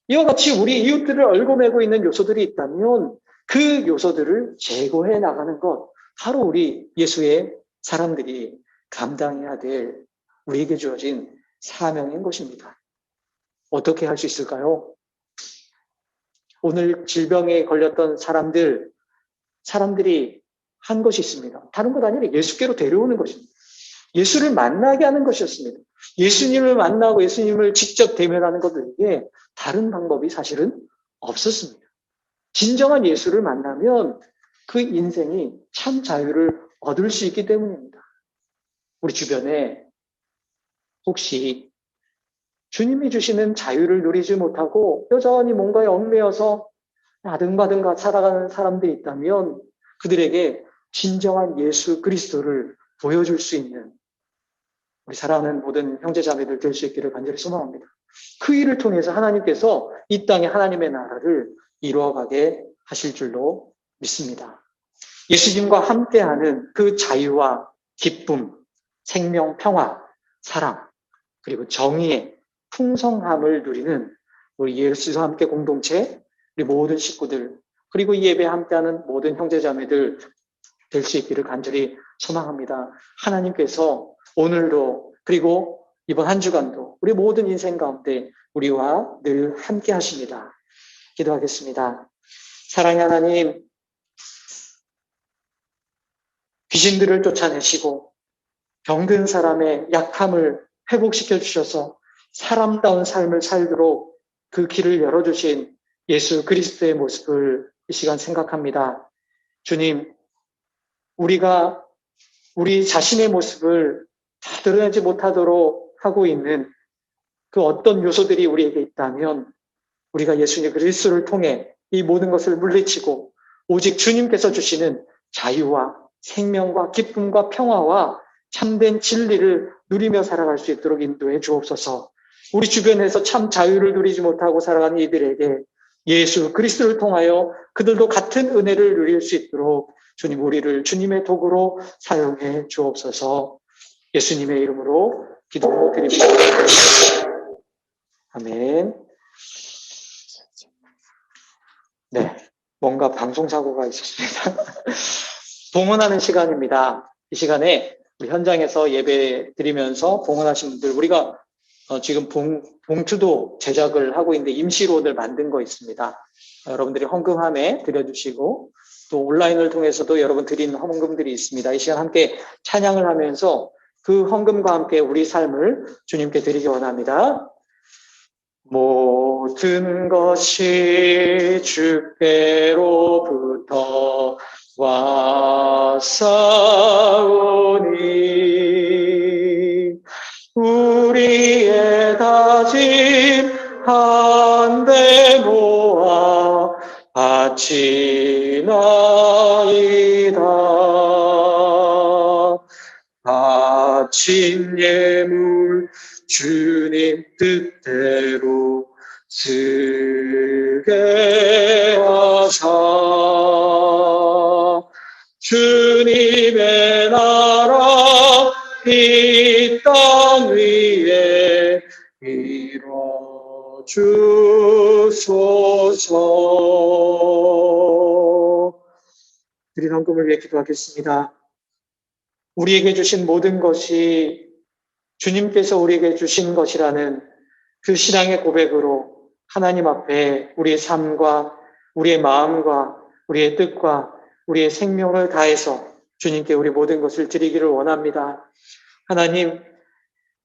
이와 같이 우리 이웃들을 얽어매고 있는 요소들이 있다면 그 요소들을 제거해 나가는 것, 바로 우리 예수의 사람들이 감당해야 될 우리에게 주어진 사명인 것입니다. 어떻게 할 수 있을까요? 오늘 질병에 걸렸던 사람들이 한 것이 있습니다. 다른 것 아니라 예수께로 데려오는 것입니다. 예수를 만나게 하는 것이었습니다. 예수님을 만나고 예수님을 직접 대면하는 것 외에 다른 방법이 사실은 없었습니다. 진정한 예수를 만나면 그 인생이 참 자유를 얻을 수 있기 때문입니다. 우리 주변에 혹시 주님이 주시는 자유를 누리지 못하고 여전히 뭔가에 얽매여서 아등바등 살아가는 사람들이 있다면 그들에게 진정한 예수 그리스도를 보여줄 수 있는 우리 사랑하는 모든 형제자매들 될 수 있기를 간절히 소망합니다. 그 일을 통해서 하나님께서 이 땅에 하나님의 나라를 이루어가게 하실 줄로 믿습니다. 예수님과 함께하는 그 자유와 기쁨, 생명, 평화, 사랑, 그리고 정의의 풍성함을 누리는 우리 예수와 함께 공동체, 우리 모든 식구들, 그리고 이 예배에 함께하는 모든 형제자매들 될 수 있기를 간절히 소망합니다. 하나님께서 오늘도 그리고 이번 한 주간도 우리 모든 인생 가운데 우리와 늘 함께 하십니다. 기도하겠습니다. 사랑의 하나님, 귀신들을 쫓아내시고 병든 사람의 약함을 회복시켜 주셔서 사람다운 삶을 살도록 그 길을 열어주신 예수 그리스도의 모습을 이 시간 생각합니다. 주님, 우리가 우리 자신의 모습을 다 드러내지 못하도록 하고 있는 그 어떤 요소들이 우리에게 있다면 우리가 예수님 그리스도를 통해 이 모든 것을 물리치고 오직 주님께서 주시는 자유와 생명과 기쁨과 평화와 참된 진리를 누리며 살아갈 수 있도록 인도해 주옵소서. 우리 주변에서 참 자유를 누리지 못하고 살아가는 이들에게 예수 그리스도를 통하여 그들도 같은 은혜를 누릴 수 있도록 주님 우리를 주님의 도구로 사용해 주옵소서. 예수님의 이름으로 기도드립니다. 아멘. 네, 뭔가 방송사고가 있었습니다. 봉헌하는 시간입니다. 이 시간에 우리 현장에서 예배 드리면서 봉헌하신 분들, 우리가 지금 봉투도 제작을 하고 있는데 임시로들 만든 거 있습니다. 여러분들이 헌금함에 드려주시고 또 온라인을 통해서도 여러분 드린 헌금들이 있습니다. 이 시간 함께 찬양을 하면서 그 헌금과 함께 우리 삶을 주님께 드리기 원합니다. 모든 것이 주께로부터 왔사오니 우리의 다짐 한데 모아 바치나이다. 바친 예물 주님 뜻대로 쓰게 하사 주님의 나라 이 땅 위에 이뤄 주소서. 드린 헌금을 위해 기도하겠습니다. 우리에게 주신 모든 것이 주님께서 우리에게 주신 것이라는 그 신앙의 고백으로 하나님 앞에 우리의 삶과 우리의 마음과 우리의 뜻과 우리의 생명을 다해서 주님께 우리 모든 것을 드리기를 원합니다. 하나님,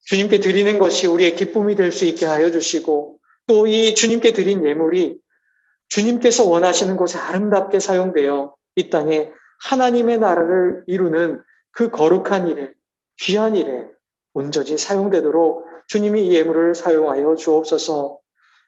주님께 드리는 것이 우리의 기쁨이 될 수 있게 하여 주시고 또 이 주님께 드린 예물이 주님께서 원하시는 곳에 아름답게 사용되어 이 땅에 하나님의 나라를 이루는 그 거룩한 일에, 귀한 일에 온전히 사용되도록 주님이 이 예물을 사용하여 주옵소서.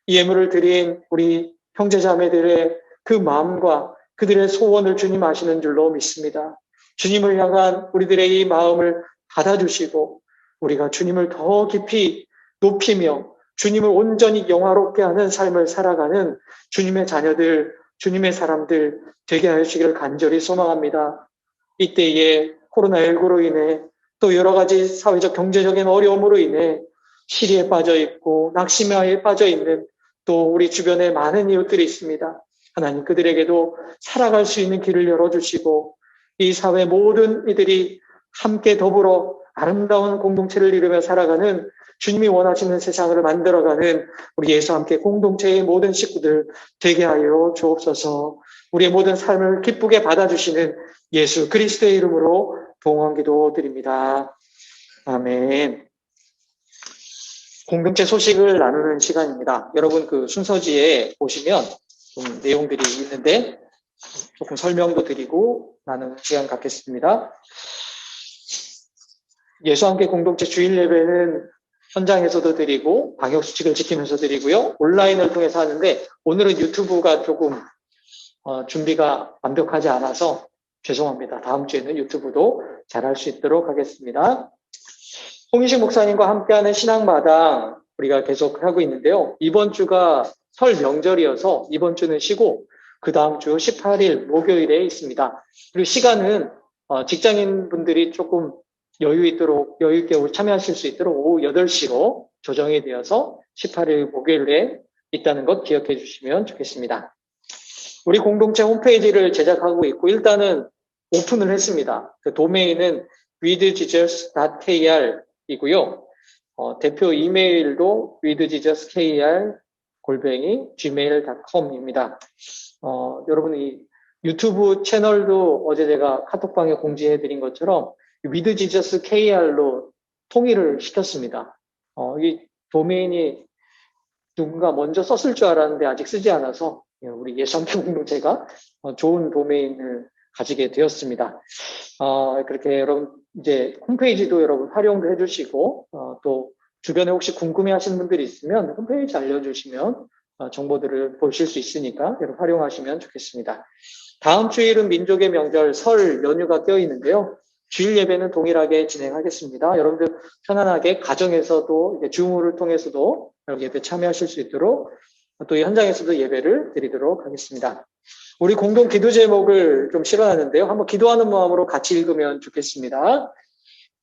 이 예물을 드린 우리 형제자매들의 그 마음과 그들의 소원을 주님 아시는 줄로 믿습니다. 주님을 향한 우리들의 이 마음을 받아주시고 우리가 주님을 더 깊이 높이며 주님을 온전히 영화롭게 하는 삶을 살아가는 주님의 자녀들, 주님의 사람들 되게 하시기를 간절히 소망합니다. 이때에 코로나19로 인해 또 여러 가지 사회적 경제적인 어려움으로 인해 시리에 빠져 있고 낙심에 빠져 있는 또 우리 주변에 많은 이웃들이 있습니다. 하나님 그들에게도 살아갈 수 있는 길을 열어주시고 이 사회 모든 이들이 함께 더불어 아름다운 공동체를 이루며 살아가는 주님이 원하시는 세상을 만들어가는 우리 예수 함께 공동체의 모든 식구들 되게 하여 주옵소서. 우리의 모든 삶을 기쁘게 받아주시는 예수 그리스도의 이름으로 봉헌기도 드립니다. 아멘. 공동체 소식을 나누는 시간입니다. 여러분 그 순서지에 보시면 좀 내용들이 있는데 조금 설명도 드리고 나누는 시간 갖겠습니다. 예수 함께 공동체 주일 예배는 현장에서도 드리고 방역수칙을 지키면서 드리고요. 온라인을 통해서 하는데 오늘은 유튜브가 조금 준비가 완벽하지 않아서 죄송합니다. 다음 주에는 유튜브도 잘할 수 있도록 하겠습니다. 홍희식 목사님과 함께하는 신앙마당 우리가 계속 하고 있는데요. 이번 주가 설 명절이어서 이번 주는 쉬고 그 다음 주 18일 목요일에 있습니다. 그리고 시간은 직장인 분들이 조금 여유 있게 참여하실 수 있도록 오후 8시로 조정이 되어서 18일 목요일에 있다는 것 기억해 주시면 좋겠습니다. 우리 공동체 홈페이지를 제작하고 있고 일단은 오픈을 했습니다. 그 도메인은 withjesus.kr 이고요. 대표 이메일도 withjesuskr@gmail.com입니다. 여러분 이 유튜브 채널도 어제 제가 카톡방에 공지해 드린 것처럼 withjesuskr로 통일을 시켰습니다. 이 도메인이 누군가 먼저 썼을 줄 알았는데 아직 쓰지 않아서 우리 예수함께 공동체가 좋은 도메인을 가지게 되었습니다. 그렇게 여러분 이제 홈페이지도 여러분 활용도 해주시고 또 주변에 혹시 궁금해하시는 분들이 있으면 홈페이지 알려주시면 정보들을 보실 수 있으니까 여러분 활용하시면 좋겠습니다. 다음 주일은 민족의 명절 설 연휴가 껴 있는데요. 주일 예배는 동일하게 진행하겠습니다. 여러분들 편안하게 가정에서도 줌을 통해서도 예배 참여하실 수 있도록 또 현장에서도 예배를 드리도록 하겠습니다. 우리 공동 기도 제목을 좀 실어놨는데요. 한번 기도하는 마음으로 같이 읽으면 좋겠습니다.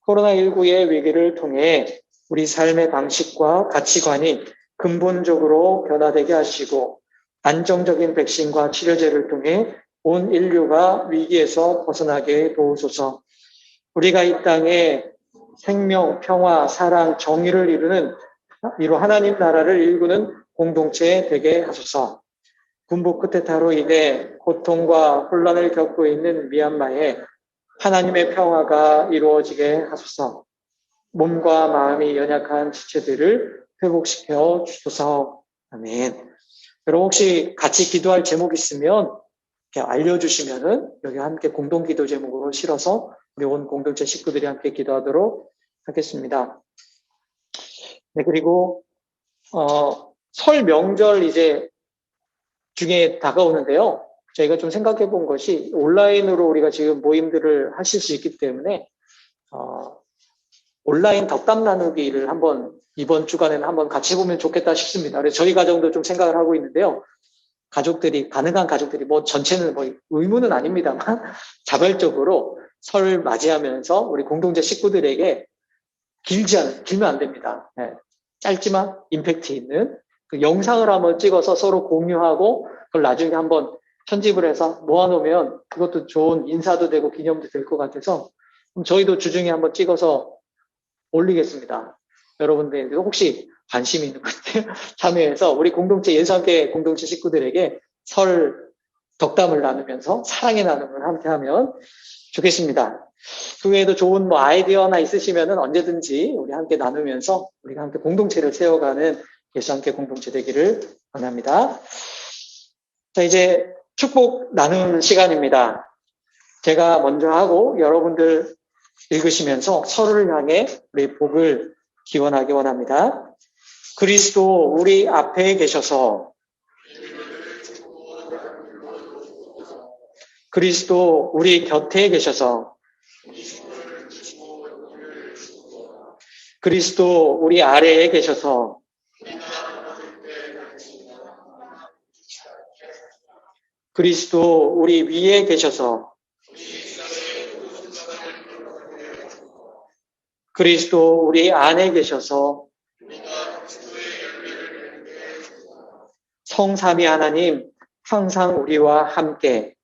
코로나19의 위기를 통해 우리 삶의 방식과 가치관이 근본적으로 변화되게 하시고 안정적인 백신과 치료제를 통해 온 인류가 위기에서 벗어나게 도우소서. 우리가 이 땅에 생명, 평화, 사랑, 정의를 이루 하나님 나라를 일구는 공동체 되게 하소서. 군부 쿠데타로 인해 고통과 혼란을 겪고 있는 미얀마에 하나님의 평화가 이루어지게 하소서. 몸과 마음이 연약한 지체들을 회복시켜 주소서. 아멘. 여러분 혹시 같이 기도할 제목 있으면 이렇게 알려주시면은 여기 함께 공동기도 제목으로 실어서 우리 온 공동체 식구들이 함께 기도하도록 하겠습니다. 네, 그리고 설 명절 이제 중에 다가오는데요. 저희가 좀 생각해 본 것이 온라인으로 우리가 지금 모임들을 하실 수 있기 때문에 온라인 덕담 나누기를 이번 주간에는 한번 같이 해보면 좋겠다 싶습니다. 그래서 저희 가정도 좀 생각을 하고 있는데요. 가능한 가족들이 전체는 의무는 아닙니다만 자발적으로 설 맞이하면서 우리 공동체 식구들에게 길면 안 됩니다. 네. 짧지만 임팩트 있는 그 영상을 한번 찍어서 서로 공유하고 그걸 나중에 한번 편집을 해서 모아놓으면 그것도 좋은 인사도 되고 기념도 될 것 같아서 저희도 주중에 한번 찍어서 올리겠습니다. 여러분들 혹시 관심 있는 분들 참여해서 우리 공동체 예수함께 공동체 식구들에게 설 덕담을 나누면서 사랑의 나눔을 함께 하면 좋겠습니다. 그 외에도 좋은 아이디어나 있으시면은 언제든지 우리 함께 나누면서 우리가 함께 공동체를 세워가는 예수함께 공동체 되기를 원합니다. 자, 이제 축복 나누는 시간입니다. 제가 먼저 하고 여러분들 읽으시면서 서로를 향해 우리 복을 기원하기 원합니다. 그리스도 우리 앞에 계셔서 그리스도 우리 곁에 계셔서 그리스도 우리 아래에 계셔서 그리스도 우리 위에 계셔서 그리스도 우리 안에 계셔서 성삼위 하나님 항상 우리와 함께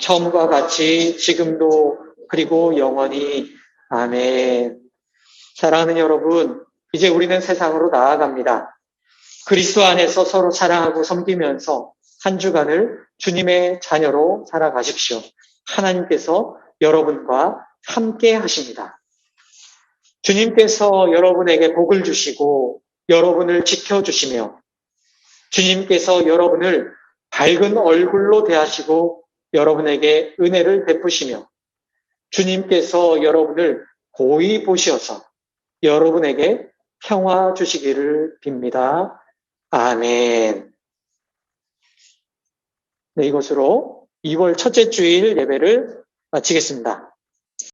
처음과 같이 지금도 그리고 영원히 아멘. 사랑하는 여러분, 이제 우리는 세상으로 나아갑니다. 그리스도 안에서 서로 사랑하고 섬기면서 한 주간을 주님의 자녀로 살아가십시오. 하나님께서 여러분과 함께 하십니다. 주님께서 여러분에게 복을 주시고 여러분을 지켜주시며 주님께서 여러분을 밝은 얼굴로 대하시고 여러분에게 은혜를 베푸시며 주님께서 여러분을 고이 보시어서 여러분에게 평화 주시기를 빕니다. 아멘. 네, 이것으로 2월 첫째 주일 예배를 마치겠습니다.